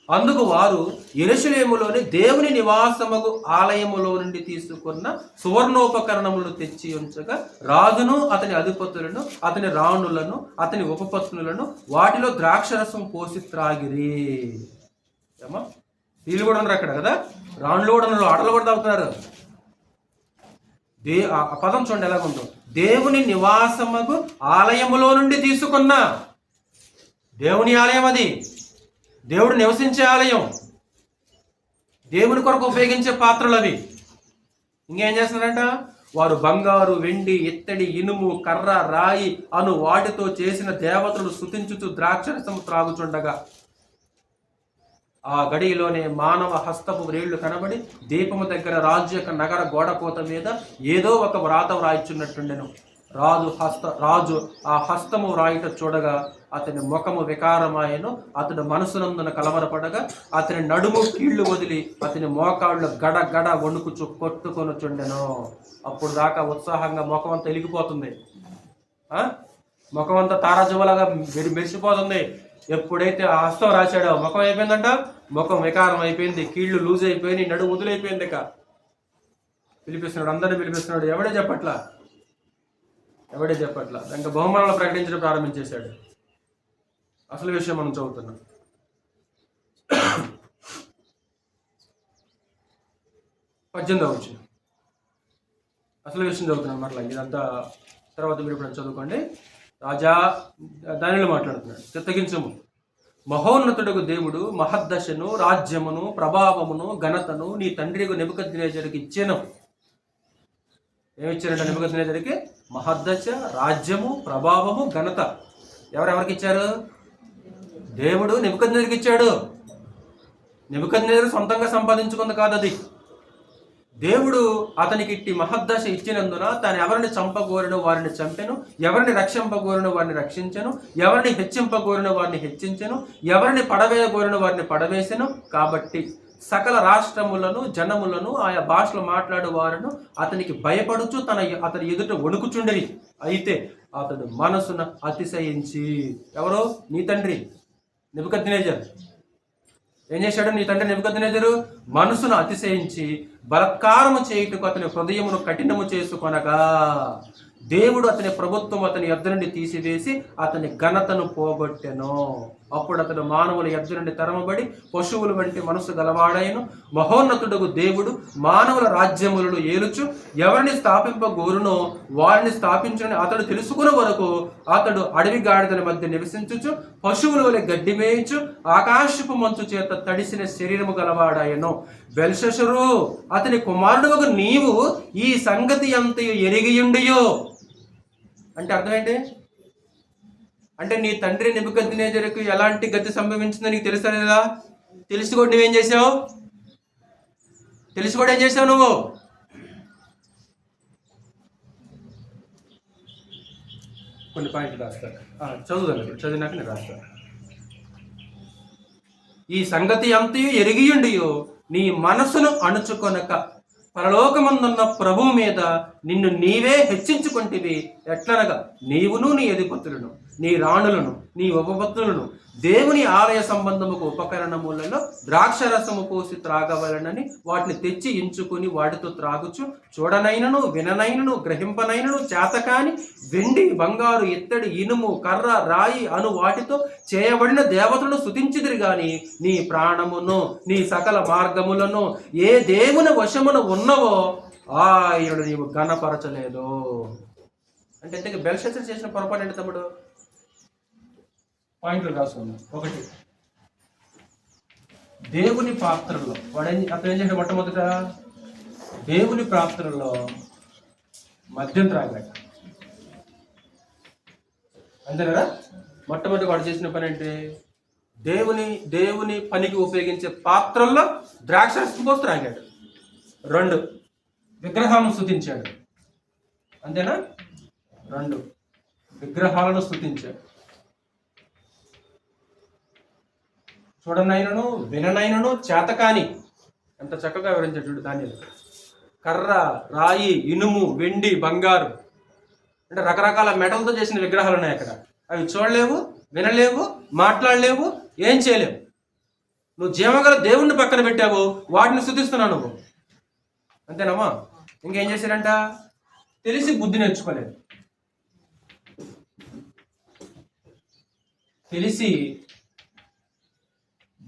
అందుకు వారు యెరూషలేములోని దేవుని నివాసముగు ఆలయములో నుండి తీసుకున్న సువర్ణోపకరణములను తెచ్చి ఉంచగా రాజును అతని అధిపతులను అతని రాణులను అతని ఉపపత్నులను వాటిలో ద్రాక్షరసం పోసి త్రాగిరి. ఏమా వీళ్ళు కూడా ఉన్నారు అక్కడ కదా, రాణులు కూడా ఉన్నారు, ఆటలు కూడా తాగుతున్నారు. ఆ పదం చూడండి ఎలాగుంటుంది. దేవుని నివాసముగు ఆలయములో నుండి తీసుకున్న, దేవుని ఆలయం అది, దేవుడు నివసించే ఆలయం, దేవుని కొరకు ఉపయోగించే పాత్రలు అవి. ఇంకేం చేస్తున్నారంట, వారు బంగారు వెండి ఇత్తడి ఇనుము కర్ర రాయి అను వాటితో చేసిన దేవతలు స్తుతించుచు ద్రాక్షరసము త్రాగుచుండగా ఆ గడిలోనే మానవ హస్తపు వ్రేళ్లు కనబడి దీపము దగ్గర రాజు యొక్క నగర గోడకోత మీద ఏదో ఒక వ్రాత వ్రాయిచున్నట్టుండెను. రాజు ఆ హస్తము వ్రాయిట చూడగా అతని ముఖము వికారమాయను. అతడు మనసునందున కలవరపడగా అతని నడుము కీళ్లు వదిలి అతని మోకాళ్ళు గడ గడ వణుకుచు కొట్టుకొనుచుండెను. అప్పుడు దాకా ఉత్సాహంగా ముఖం అంతా వెలిగిపోతుంది, ముఖం అంతా తారాజువలాగా మెరిసిపోతుంది. ఎప్పుడైతే ఆ హస్తం రాశాడో ముఖం అయిపోయిందంట, ముఖం వికారం అయిపోయింది, కీళ్లు లూజ్ అయిపోయినాయి, నడుము వదిలైపోయింది. ఇక పిలిపిస్తున్నాడు, అందరినీ పిలిపిస్తున్నాడు. ఎవడే చెప్పట్లా ఇంకా బహుమానాలు ప్రకటించడం ప్రారంభించేశాడు. అసలు విషయం మనం చదువుతున్నాం. 18వ వచనం అసలు విషయం చదువుతున్నాం. మరలా ఇదంతా తర్వాత మీరు ఇప్పుడు చదువుకోండి. రాజా దానిలో మాట్లాడుతున్నాడు. చిత్తగించము, మహోన్నతుడకు దేవుడు మహద్దశను రాజ్యమును ప్రభావమును ఘనతను నీ తండ్రికి నెబుకద్నెజరుకి ఇచ్చెను. ఏమిచ్చారంట నెబుకద్నెజరుకి? మహద్దశ, రాజ్యము, ప్రభావము, ఘనత. ఎవరెవరికి ఇచ్చారు? దేవుడు నెబుకద్నెజరుకి ఇచ్చాడు. నెబుకద్నెజరు సొంతంగా సంపాదించుకుంది కాదు అది. దేవుడు అతనికి ఇట్టి మహద్దశ ఇచ్చినందున తాను ఎవరిని చంపగోరను వారిని చంపెను, ఎవరిని రక్షింపగోరను వారిని రక్షించెను, ఎవరిని హెచ్చింపగోరను వారిని హెచ్చించెను, ఎవరిని పడవేయగోరను వారిని పడవేసెను. కాబట్టి సకల రాష్ట్రములను జనములను ఆయా భాషలు మాట్లాడు వారును అతనికి భయపడుచు అతని ఎదుట వణుకుచుండేవి. అయితే అతడు మనసున అతిశయించి, ఎవరో నీ తండ్రి నెబుకద్నెజరు ఏం చేశాడు? నీ తండ్రి నెబుకద్నెజరు మనసును అతిశయించి బలత్కారము చేయుటకు అతని హృదయమును కఠినము చేసుకొనగా దేవుడు అతని ప్రభుత్వం అతని యొద్ద నుండి తీసివేసి అతని ఘనతను పోగొట్టెను. అప్పుడు అతడు మానవుల యొద్ద నుండి తరమబడి పశువుల వంటి మనసు గలవాడైను. మహోన్నతుడగు దేవుడు మానవుల రాజ్యములను ఏలుచు ఎవరిని స్థాపింపగోరునో వారిని స్థాపించుని అతడు తెలుసుకున్న వరకు అతడు అడవి గాడిదల మధ్య నివసించుచు పశువుల వలె గడ్డి మేయించు ఆకాశపు మంచు చేత తడిసిన శరీరము గలవాడాయను. బెల్షస్సరు అతని కుమారుడు నీవు ఈ సంగతి అంతయు ఎరిగియుండియో. అంటే అర్థం ఏంటి? అంటే నీ తండ్రి నెబుకద్నెజరుకు ఎలాంటి గతి సంభవించిందో నీకు తెలుసా లేదా? తెలిసి కూడా నువ్వేం చేసావు? నువ్వు కొన్ని పాయింట్లు రాస్తాను, చదివినాక నేను రాస్తాను. ఈ సంగతి అంతయు ఎరిగియుండియో నీ మనసును అణుచుకొనక పరలోకమందున్న ప్రభువు మీద నిన్ను నీవే హెచ్చించుకుంటివి. ఎట్లనగా నీవును నీ అధిపతులను నీ రాణులను నీ ఉపపత్నులను దేవుని ఆలయ సంబంధముకు ఉపకరణములలో ద్రాక్షరసము పోసి త్రాగవలనని వాటిని తెచ్చి ఇంచుకుని వాటితో త్రాగుచు చూడనైనను విననైనను గ్రహింపనైనను చేతకాని వెండి బంగారు ఇత్తడి ఇనుము కర్ర రాయి అను వాటితో చేయబడిన దేవతలను స్తుతించిదిరి గాని నీ ప్రాణమును నీ సకల మార్గములను ఏ దేవుని వశమున ఉన్నవో ఆయనను నీవు ఘనపరచలేదు. అంటే బెల్షస్సరు చేసిన పొరపాటు ఏంటి తమ్ముడు? పాయింట్లు రాసుకున్నాం. ఒకటి, దేవుని పాత్రలో అతను ఏం చేశాడు? మొట్టమొదట దేవుని పాత్రలో మద్యం త్రాగాడు. అంతే కదా? మొట్టమొదటి వాడు చేసిన పని ఏంటి? దేవుని పనికి ఉపయోగించే పాత్రల్లో ద్రాక్షరసం పోసి త్రాగాడు. 2, విగ్రహాలను స్తుతించాడు. అంతేనా? 2, విగ్రహాలను స్తుతించాడు. చూడనైనను విననైనను చేతకాని. ఎంత చక్కగా వివరించాడు చూడు దానియేలు. కర్ర, రాయి, ఇనుము, వెండి, బంగారు, అంటే రకరకాల మెటల్తో చేసిన విగ్రహాలు ఉన్నాయి అక్కడ. అవి చూడలేవు, వినలేవు, మాట్లాడలేవు, ఏం చేయలేవు. నువ్వు జీవగల దేవుణ్ణి పక్కన పెట్టావు, వాటిని స్తుతిస్తున్నావు నువ్వు. అంతేనమ్మా? ఇంకేం చేశారంట? తెలిసి బుద్ధి నేర్చుకోలేదు. తెలిసి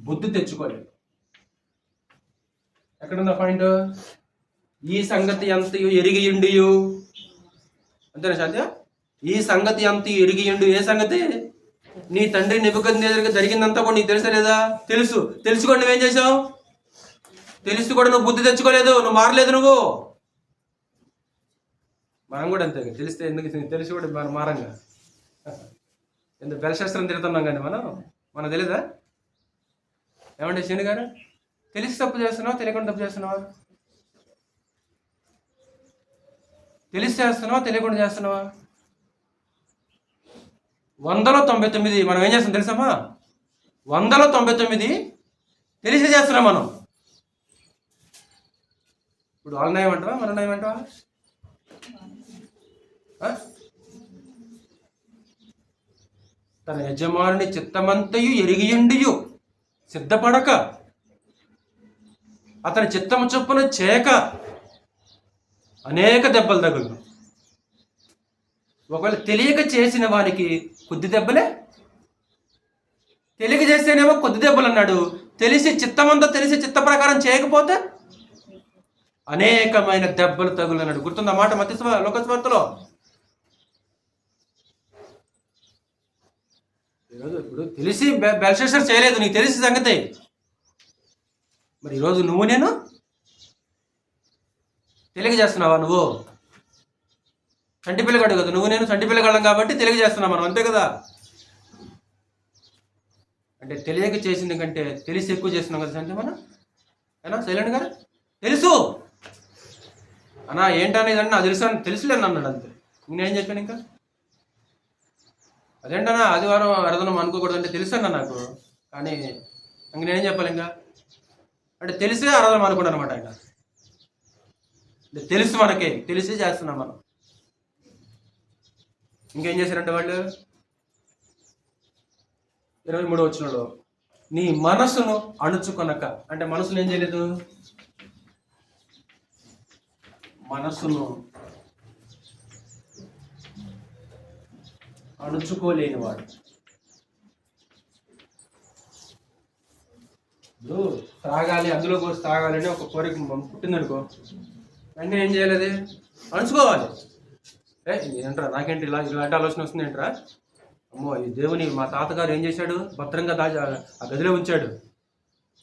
బుద్ధి తెచ్చుకోలేదు. ఎక్కడుందా పాయింట్? ఈ సంగతి అంతయు ఎరిగియుండియు. అంతేనా సాధ్య? ఈ సంగతి అంత ఎరిగియుండు. ఏ సంగతి? నీ తండ్రి నెబుకద్నెజరుకు జరిగిందంతా కూడా నీకు తెలుసా లేదా? తెలుసు. తెలుసుకోండి, నువ్వేం చేసావు? తెలుసు కూడా నువ్వు బుద్ధి తెచ్చుకోలేదు, నువ్వు మారలేదు. నువ్వు మనం కూడా అంతే. తెలిస్తే ఎందుకు? తెలిసి కూడా మనం మారంగా. ఎందుకు బెల్శాస్త్రం తిడుతున్నాం కానీ మనకు తెలీదా? ఏమంటే శని గారు, తెలిసి తప్పు చేస్తున్నావా, తెలియకుండా తప్పు చేస్తున్నావా? తెలిసి చేస్తున్నావా, తెలియకుండా చేస్తున్నావా? 100లో 99 మనం ఏం చేస్తాం తెలుసమ్మా? 100లో 99 తెలిసి చేస్తున్నాం మనం. ఇప్పుడు వాళ్ళ నయం అంటావా, మన నయం అంటావా? తన యజమానుని చిత్తమంతయు ఎరిగియుండియు సిద్ధపడక, అతని చిత్తము చొప్పున చేయక అనేక దెబ్బలు తగులు. ఒకవేళ తెలియక చేసిన వానికి కొద్ది దెబ్బలే, తెలియక చేస్తేనేమో కొద్ది దెబ్బలు అన్నాడు. తెలిసి చిత్తమంతా తెలిసి చిత్త ప్రకారం చేయకపోతే అనేకమైన దెబ్బలు తగులు అన్నాడు. గుర్తుందా మాట మత్తయి లోకస్వార్తలో? ఈరోజు ఇప్పుడు తెలిసి బెల్షస్సర్ చేయలేదు, నీకు తెలిసి సంగతి. మరి ఈరోజు నువ్వు నేను తెలియక చేస్తున్నావా? నువ్వు చంటి పిల్లగాడు కదా, నువ్వు నేను చంటి పిల్లగాళ్ళం కాబట్టి తెలియక చేస్తున్నావు మనం, అంతే కదా? అంటే తెలియక చేసింది కంటే తెలిసి ఎక్కువ చేస్తున్నాం కదా అంటే మనం. ఏనా సైలెంట్ గారు? తెలుసు అన్నా ఏంటన్నా ఇదన్నా నాకు తెలుసు అని తెలుసులేను అన్నాడు, అంతే. నేనేం చెప్పాను ఇంకా? అదేంటన్నా ఆదివారం అరదనం అనుకోకూడదు అంటే తెలుసు అన్నా నాకు, కానీ ఇంక నేనేం చెప్పాలి ఇంకా? అంటే తెలిసే అరదనం అనుకోండి అనమాట. ఆయన అంటే తెలుసు, మనకే తెలిసి చేస్తున్నాం మనం. ఇంకేం చేశారంటే వాళ్ళు 23వ వచనంలో నీ మనసును అణుచుకొనక, అంటే మనసును ఏం చేయలేదు? మనసును అణుచుకోలేని వాడు. ఇప్పుడు తాగాలి, అందులో పోసి తాగాలని ఒక కోరిక పుట్టిందనుకో, అంటే ఏం చేయలేదు? అణుచుకోవాలి. ఏంట్రా నాకేంటి ఇలాంటి ఆలోచన వస్తుంది ఏంట్రా? అమ్మో, ఈ దేవుని మా తాతగారు ఏం చేశాడు? భద్రంగా ఆ గదిలో ఉంచాడు.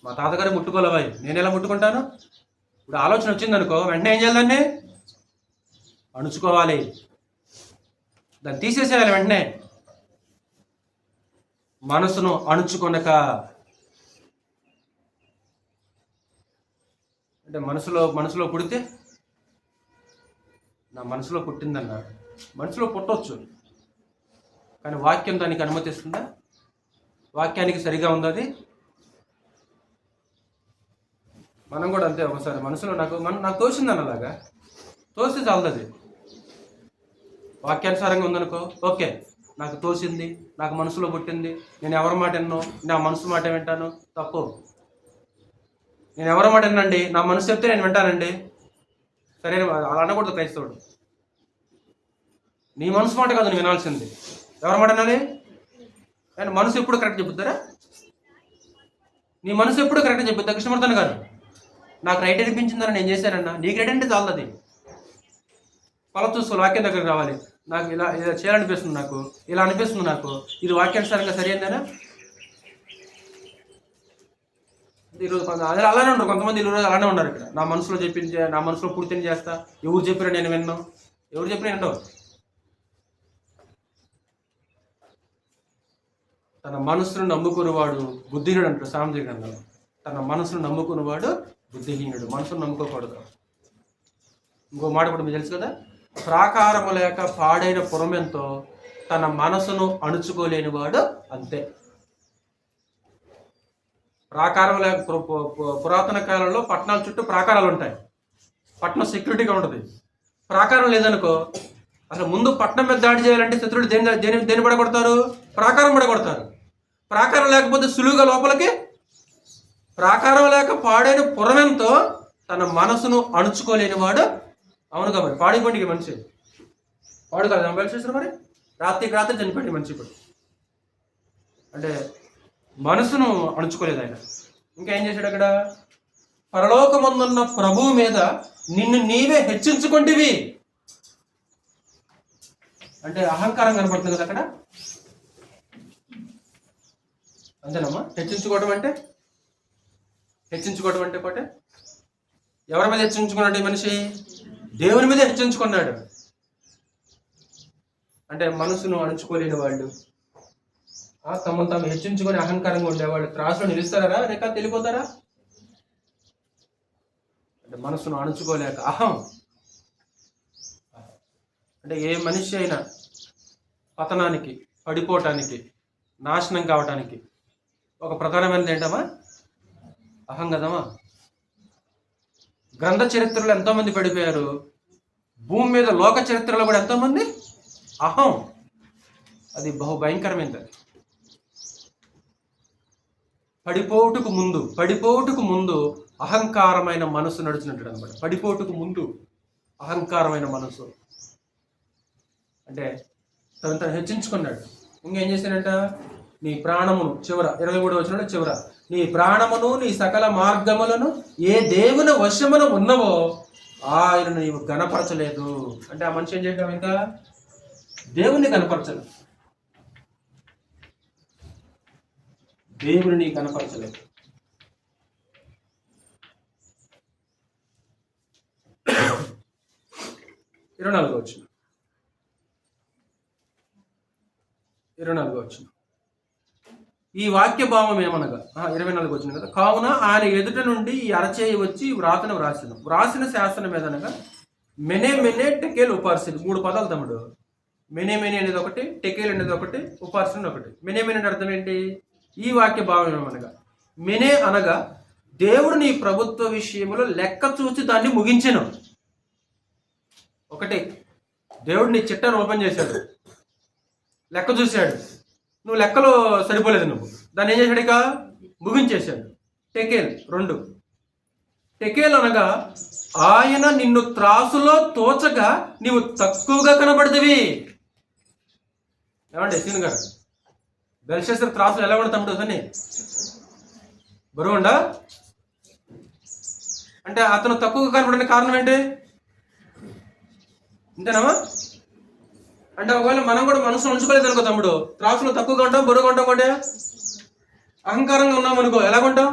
మా తాతగారు ముట్టుకోలేవాయి, నేను ఎలా ముట్టుకుంటాను? ఇప్పుడు ఆలోచన వచ్చింది అనుకో, వెంటనే ఏం చేయాలి? దాన్ని అణుచుకోవాలి, దాన్ని తీసేసేయాలి వెంటనే. మనసును అణుచుకొనక, అంటే మనసులో పుడితే, నా మనసులో పుట్టిందన్నారు. మనసులో పుట్టవచ్చు, కానీ వాక్యం దానికి అనుమతిస్తుందా? వాక్యానికి సరిగా ఉందా అది? మనం కూడా అంతే. ఒకసారి మనసులో నాకు తోసిందని అలాగా తోస్తే చాలదు. వాక్యానుసారంగా ఉందనుకో, ఓకే, నాకు తోసింది, నాకు మనసులో పుట్టింది, నేను ఎవరి మాట విన్నో, నా మనసు మాట వింటాను, తప్పు. నేను ఎవరి మాట వినండి, నా మనసు చెప్తే నేను వింటానండి, సరే అలా అనకూడదు క్రైస్తవుడు. నీ మనసు మాట కాదు నువ్వు వినాల్సింది, ఎవరి మాట వినాలి? అండ్ మనసు ఎప్పుడు కరెక్ట్ చెప్పుతారా? నీ మనసు ఎప్పుడు కరెక్ట్ చెప్పుద్దా? కృష్ణమూర్తన్ గారు, నాకు రైట్ అనిపించిందని నేను చేశానన్నా, నీకు రైట్ అంటే చాలు. అది కొల చూసుకోవాలి, వాక్యం దగ్గరికి రావాలి. నాకు ఇలా చేయాలనిపిస్తుంది, నాకు ఇలా అనిపిస్తుంది, నాకు ఇది వాక్యానుసారంగా సరైందేనా? ఈరోజు అలానే ఉంటారు కొంతమంది. ఈరోజు అలానే ఉన్నారు ఇక్కడ. నా మనసులో చెప్పింది, నా మనసులో పూర్తిని చేస్తా, ఎవరు చెప్పినా నేను విన్నాను, ఎవరు చెప్పినా వింటావు. తన మనసును నమ్ముకునేవాడు బుద్ధిహీనుడు అంటారు సామెతల గ్రంథంలో. తన మనసును నమ్ముకునేవాడు బుద్ధిహీనుడు. మనసును నమ్ముకోకూడదు. ఇంకో మాట కూడా మీకు తెలుసు కదా, ప్రాకారము లేక పాడైన పురమెంతో తన మనసును అణుచుకోలేని వాడు అంతే. ప్రాకారం లేక పురాతన కాలంలో పట్టణాల చుట్టూ ప్రాకారాలు ఉంటాయి. పట్టణం సెక్యూరిటీగా ఉంటుంది. ప్రాకారం లేదనుకో, అసలు ముందు పట్టణం మీద దాడి చేయాలంటే శత్రువులు దేని పడగొడతారు? ప్రాకారం పడగొడతారు. ప్రాకారం లేకపోతే సులువుగా లోపలికి, ప్రాకారం లేక పాడైన పురమెంతో తన మనసును అణుచుకోలేని వాడు. అవునుగా మరి పాడిపోయింది మనిషి, పాడు కాదు మొబైల్ చేసిన మరి రాత్రికి రాత్రి చనిపోయింది మనిషి. ఇప్పుడు అంటే మనసును అణుచుకోలేదు ఆయన. ఇంకా ఏం చేశాడు అక్కడ? పరలోకమందున్న ప్రభువు మీద నిన్ను నీవే హెచ్చించుకుంటేవి అంటే అహంకారం కనపడుతుంది కదా అక్కడ. అంతేనమ్మా? హెచ్చించుకోవడం అంటే కోటే ఎవరి మీద హెచ్చించుకున్నాడు ఈ మనిషి? దేవుని మీద హెచ్చించుకున్నాడు. అంటే మనసును అణుచుకోలేని వాళ్ళు, తమను తాము హెచ్చించుకొని అహంకారంగా ఉండేవాళ్ళు త్రాసులో నిలుస్తారా లేక తెలిపోతారా? అంటే మనసును అణుచుకోలేక అహం. అంటే ఏ మనిషి అయినా పతనానికి, పడిపోవటానికి, నాశనం కావటానికి ఒక ప్రధానమైనది ఏంటమ్మా? అహం కదమ్మా. గ్రంథ చరిత్రలో ఎంతోమంది పడిపోయారు. భూమి మీద లోక చరిత్రలో కూడా ఎంతోమంది అహం. అది బహు భయంకరమైనది. పడిపోటుకు ముందు అహంకారమైన మనసు నడుచున్నట్టు అనమాట. పడిపోటుకు ముందు అహంకారమైన మనసు అంటే తను హెచ్చించుకున్నాడు. ఇంకేం చేశాడంట? నీ ప్రాణమును, చివర 23 వచనంలో చివర, నీ ప్రాణమును నీ సకల మార్గములను ఏ దేవుని వశమున ఉన్నవో ఆయనను నీవు గణపరచలేదు. అంటే ఆ మనిషి ఏం చేయడం? ఇంకా దేవుని కనపరచలేదు, దేవుని కనపరచలేదు. ఇరవై నాలుగో వచ్చిన ఈ వాక్య భావం ఏమనగా 24 వచ్చిన కదా, కావున ఆయన ఎదుట నుండి ఈ అరచేయి వచ్చి వ్రాతను వ్రాసిన శాసనం ఏదనగా మెనే టెకేల్ ఉపార్సిన్. 3 పదాలు తమ్ముడు. మెనే అనేది ఒకటి, టెకేల్ అనేది ఒకటి, ఉపార్సిన్ ఒకటి. మెనే అంటే అర్థం ఏంటి? ఈ వాక్య భావం ఏమనగా, మెనే అనగా దేవుడు నీ ప్రభుత్వ విషయంలో లెక్క చూసి దాన్ని ముగించెను. ఒకటి, దేవుడు నీ చిట్టాను ఓపెన్ చేశాడు, లెక్క చూశాడు, నువ్వు లెక్కలో సరిపోలేదు, నువ్వు దాన్ని ఏం చేశాడు? ఇక ముగించేశాడు. టెకేల్ 2. టెకేల్ అనగా ఆయన నిన్ను త్రాసులో తోచగా నీవు తక్కువగా కనబడదివి. ఏమండి సీన్ గారు, బెల్షస్సర్ త్రాసులు ఎలా ఉండదు తమ్ముడు? అని బరువుండా అంటే అతను తక్కువగా కనబడడానికి కారణం ఏంటి? అంతేనామా? అంటే ఒకవేళ మనం కూడా మనసు ఉంచుకోలేదు అనుకో తమ్ముడు, త్రాసులో తక్కువగా ఉంటాం, బరువుగా ఉంటాం. అంటే అహంకారంగా ఉన్నాం అనుకో, ఎలాగుంటాం?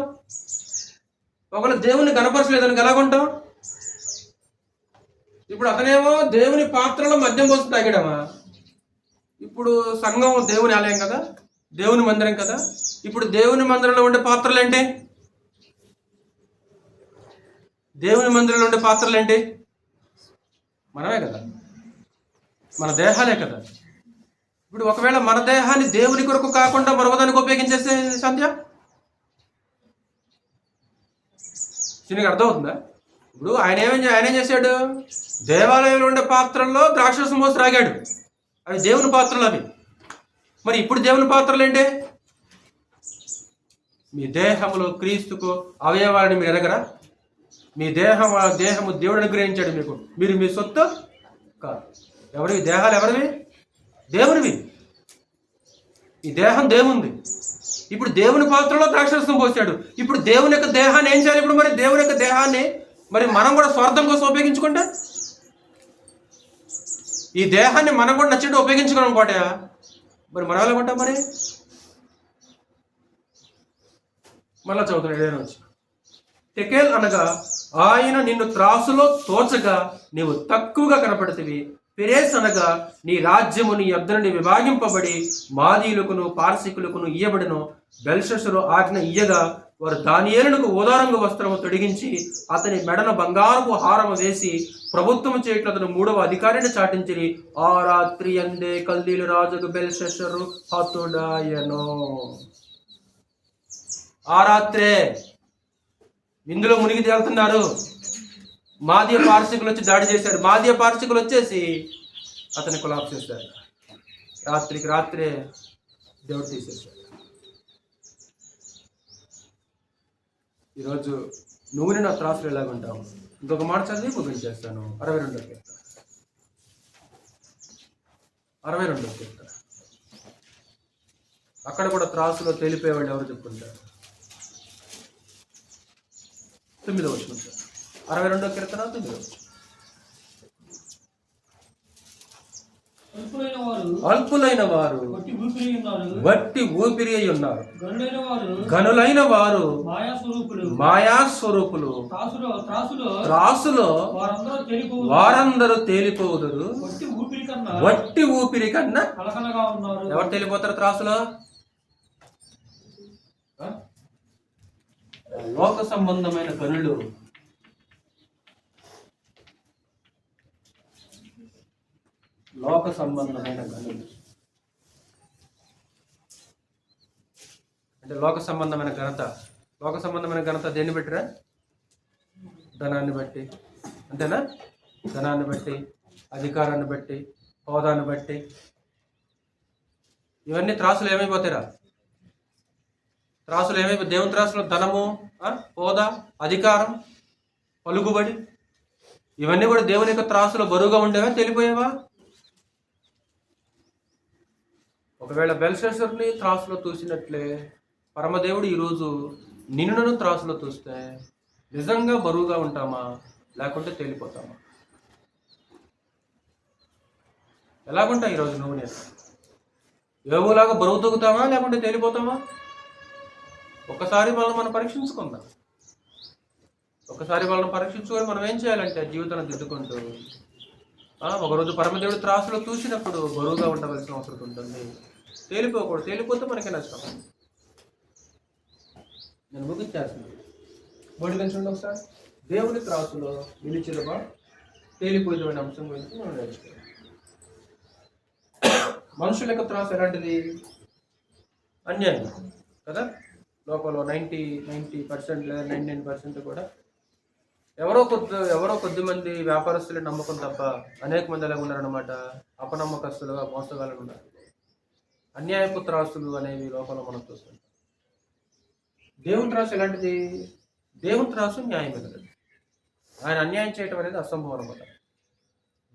ఒకవేళ దేవుని కనపరచలేదు అనుకో, ఎలాగుంటాం? ఇప్పుడు అతనేమో దేవుని పాత్రలో మద్యం పోసి తాగాడమా. ఇప్పుడు సంఘం దేవుని ఆలయం కదా, దేవుని మందిరం కదా. ఇప్పుడు దేవుని మందిరంలో ఉండే పాత్రలు ఏంటి? దేవుని మందిరంలో ఉండే పాత్రలు ఏంటి? మనమే కదా, మన దేహాలే కదా. ఇప్పుడు ఒకవేళ మన దేహాన్ని దేవుని కొరకు కాకుండా మరొకదానికి ఉపయోగించేస్తే సంధ్య దీనికి అర్థమవుతుందా? ఇప్పుడు ఆయన ఏం చేశాడు? దేవాలయంలో ఉండే పాత్రల్లో ద్రాక్షరసం పోసి త్రాగాడు, అవి దేవుని పాత్రలు అవి. మరి ఇప్పుడు దేవుని పాత్రలు ఏంటి? మీ దేహంలో క్రీస్తుకు అవయవాలని మీరు ఎరగరా? మీ దేహము దేవుడు అనుగ్రహించాడు మీకు, మీరు మీ సొత్తు కాదు. ఎవరివి దేహాలు? ఎవరివి? దేవునివి. ఈ దేహం దేవుంది. ఇప్పుడు దేవుని పాత్రలో ద్రాక్షరసం పోసాడు. ఇప్పుడు దేవుని యొక్క దేహాన్ని ఏం చేయాలి? ఇప్పుడు మరి దేవుని యొక్క దేహాన్ని మరి మనం కూడా స్వార్థం కోసం ఉపయోగించుకుంటే, ఈ దేహాన్ని మనం కూడా నచ్చినట్టు ఉపయోగించుకోవడం కోట మరి మనం ఎలా కొంటాం? మరి మళ్ళా చదువుతున్నాడు 7వ వచనం. టెకేల్ అనగా ఆయన నిన్ను త్రాసులో తోచగా నీవు తక్కువగా కనపడతివి. పెరేస్ అనగా నీ రాజ్యము నీ యొద్ద నుండి విభాగింపబడి మాదీయులకును పార్సికులకును ఇయ్యబడిను. బెల్షస్సరు ఆజ్ఞ ఇయ్యగా వారు దానియేలునకు ఊదారంగు వస్త్రము తొడిగించి అతని మెడన బంగారపు హారము వేసి ప్రభుత్వము చేయట్లు అతను 3వ అధికారిని చాటించిరి. ఆ రాత్రి అందే కల్దీలు రాజుకు బెల్షస్సరు హతుడాయెను. ఆ రాత్రే ఇందులో మునిగి తేలుతున్నారు. మాదీయ పార్శికులు వచ్చి దాడి చేశారు. మాదీయ పార్శికులు వచ్చేసి అతన్ని కొలాప్స్ చేశారు. రాత్రికి రాత్రే దేవుడు తీసేశాడు. ఈరోజు నువ్వు నా త్రాసులు ఎలాగుంటావు? ఇంకొక మాట చదివి ముగించేస్తాను. 62వ కీర్తన 62వ కీర్తన. అక్కడ కూడా త్రాసులో తేలిపోయేవాళ్ళు ఎవరు చెప్పుకుంటారు? 9వ వచనం. 62వ కీర్తన 9వ వచనం. అల్పులైన వారు వట్టి ఊపిరి అయి ఉన్నారు. గనులైన వారు మాయా స్వరూపులు. త్రాసులో వారందరూ తేలిపోదురు. వట్టి ఊపిరి కన్నా ఎవరు తేలిపోతారు త్రాసులో? లోక సంబంధమైన గనులు. లోక సంబంధమైన గనులు అంటే లోక సంబంధమైన ఘనత. లోక సంబంధమైన ఘనత దేన్ని బట్టిరా? ధనాన్ని బట్టి. అంతేనా? ధనాన్ని బట్టి, అధికారాన్ని బట్టి, హోదాన్ని బట్టి. ఇవన్నీ త్రాసులు ఏమైపోతాయిరా? త్రాసులు ఏమైపోయి దేవుని త్రాసులో ధనము, హోదా, అధికారం, పలుకుబడి ఇవన్నీ కూడా దేవుని యొక్క త్రాసులో బరువుగా ఉండేవా, తెలిపోయేవా? ఒకవేళ బెల్షస్సరుని త్రాసులో తూసినట్లే పరమదేవుడు ఈరోజు నిన్నును త్రాసులో తూస్తే నిజంగా బరువుగా ఉంటామా, లేకుంటే తేలిపోతామా? ఎలాగుంటా ఈరోజు నువ్వు నేను? యోగులాగా బరువు తూగుతామా, లేకుంటే తేలిపోతామా? ఒకసారి మనం పరీక్షించుకుందాం. ఒకసారి వాళ్ళని పరీక్షించుకొని మనం ఏం చేయాలంటే జీవితాన్ని దిద్దుకుంటూ ఒకరోజు పరమదేవుడు త్రాసులో చూసినప్పుడు బరువుగా ఉండవలసిన అవసరం ఉంటుంది. తేలిపోకూడదు. తేలిపోతే మనకి నష్టం. నేను ముగించేస్తున్నాను. బోడి కంచండి ఒకసారి. దేవుని త్రాసులో నిలిచినవా తేలిపోయిన అంశం గురించి మనం నేర్చుకోవాలి. మనుషుల యొక్క త్రాసు ఎలాంటిది? అన్యాయం కదా. లోపల 90% లేదా 99% కూడా ఎవరో కొద్ది మంది వ్యాపారస్తులు నమ్మకం తప్ప అనేక మంది అలాగ ఉన్నారనమాట. అపనమ్మకస్తులుగా మోసగాళ్ళు ఉన్నారు. అన్యాయపు త్రాసులు అనేవి లోపల మనం చూస్తాం. దేవుని త్రాసు ఎలాంటిది? దేవుని త్రాసు న్యాయమైనది. ఆయన అన్యాయం చేయటం అనేది అసంభవం అనమాట.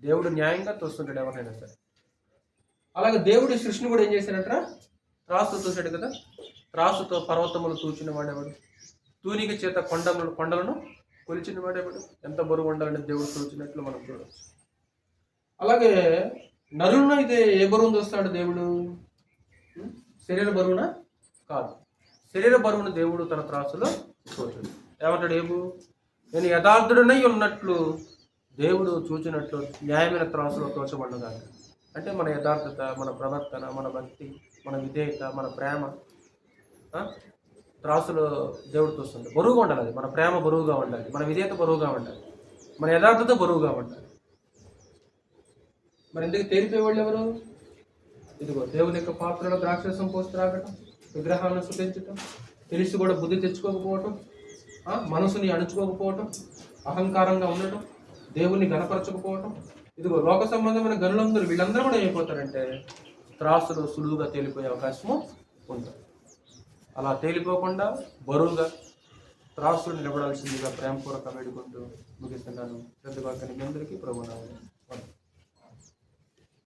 దేవుడు న్యాయంగా తోస్తుంటాడు ఎవరినైనా సరే. అలాగే దేవుడి సృష్టిని కూడా ఏం చేశాడంట? త్రాసుతో చూశాడు కదా. త్రాసుతో పర్వతములు తూచిన వాడేవాడు, తూనిక చేత కొండలను కొలిచిన వాడేవాడు. ఎంత బరువు ఉండాలని దేవుడు తూచినట్లు మనం చూడవచ్చు. అలాగే నరులను అయితే ఏ బరువును చూస్తాడు దేవుడు? శరీర బరువున కాదు. శరీర బరువును దేవుడు తన త్రాసులో చూచాడు. ఏమంటాడు? నేను యథార్థుడనై ఉన్నట్లు దేవుడు చూచినట్లు న్యాయమైన త్రాసులో తోచబడ్డం కాదు. అంటే మన యథార్థత, మన ప్రవర్తన, మన భక్తి, మన విధేయత, మన ప్రేమ త్రాసులో దేవుడు చూస్తుంది. బరువుగా ఉండాలి. అది మన ప్రేమ బరువుగా ఉండాలి, మన విధేయత బరువుగా ఉండాలి, మన యథార్థత బరువుగా ఉండాలి. మరి ఎందుకు తేలిపోయేవాళ్ళు ఎవరు? ఇదిగో దేవుని యొక్క పాత్రలో ద్రాక్షరసం పోసి త్రాగటం, విగ్రహాలను శుద్ధించటం, తెలిసి కూడా బుద్ధి తెచ్చుకోకపోవటం, మనసుని అణుచుకోకపోవటం, అహంకారంగా ఉండటం, దేవుణ్ణి గణపరచకపోవటం. ఇదిగో లోక సంబంధమైన గనులందరూ వీళ్ళందరూ కూడా ఏమైపోతారంటే త్రాసులో సులువుగా తేలిపోయే అవకాశము ఉంటుంది. అలా తేలిపోకుండా బరువుగా త్రాసులు నిలబడాల్సిందిగా ప్రేమపూర్వక వేడుకుంటూ ముగిస్తున్నాను. ప్రతి ఒక్కరికి మీ అందరికీ ప్రభువు నామమున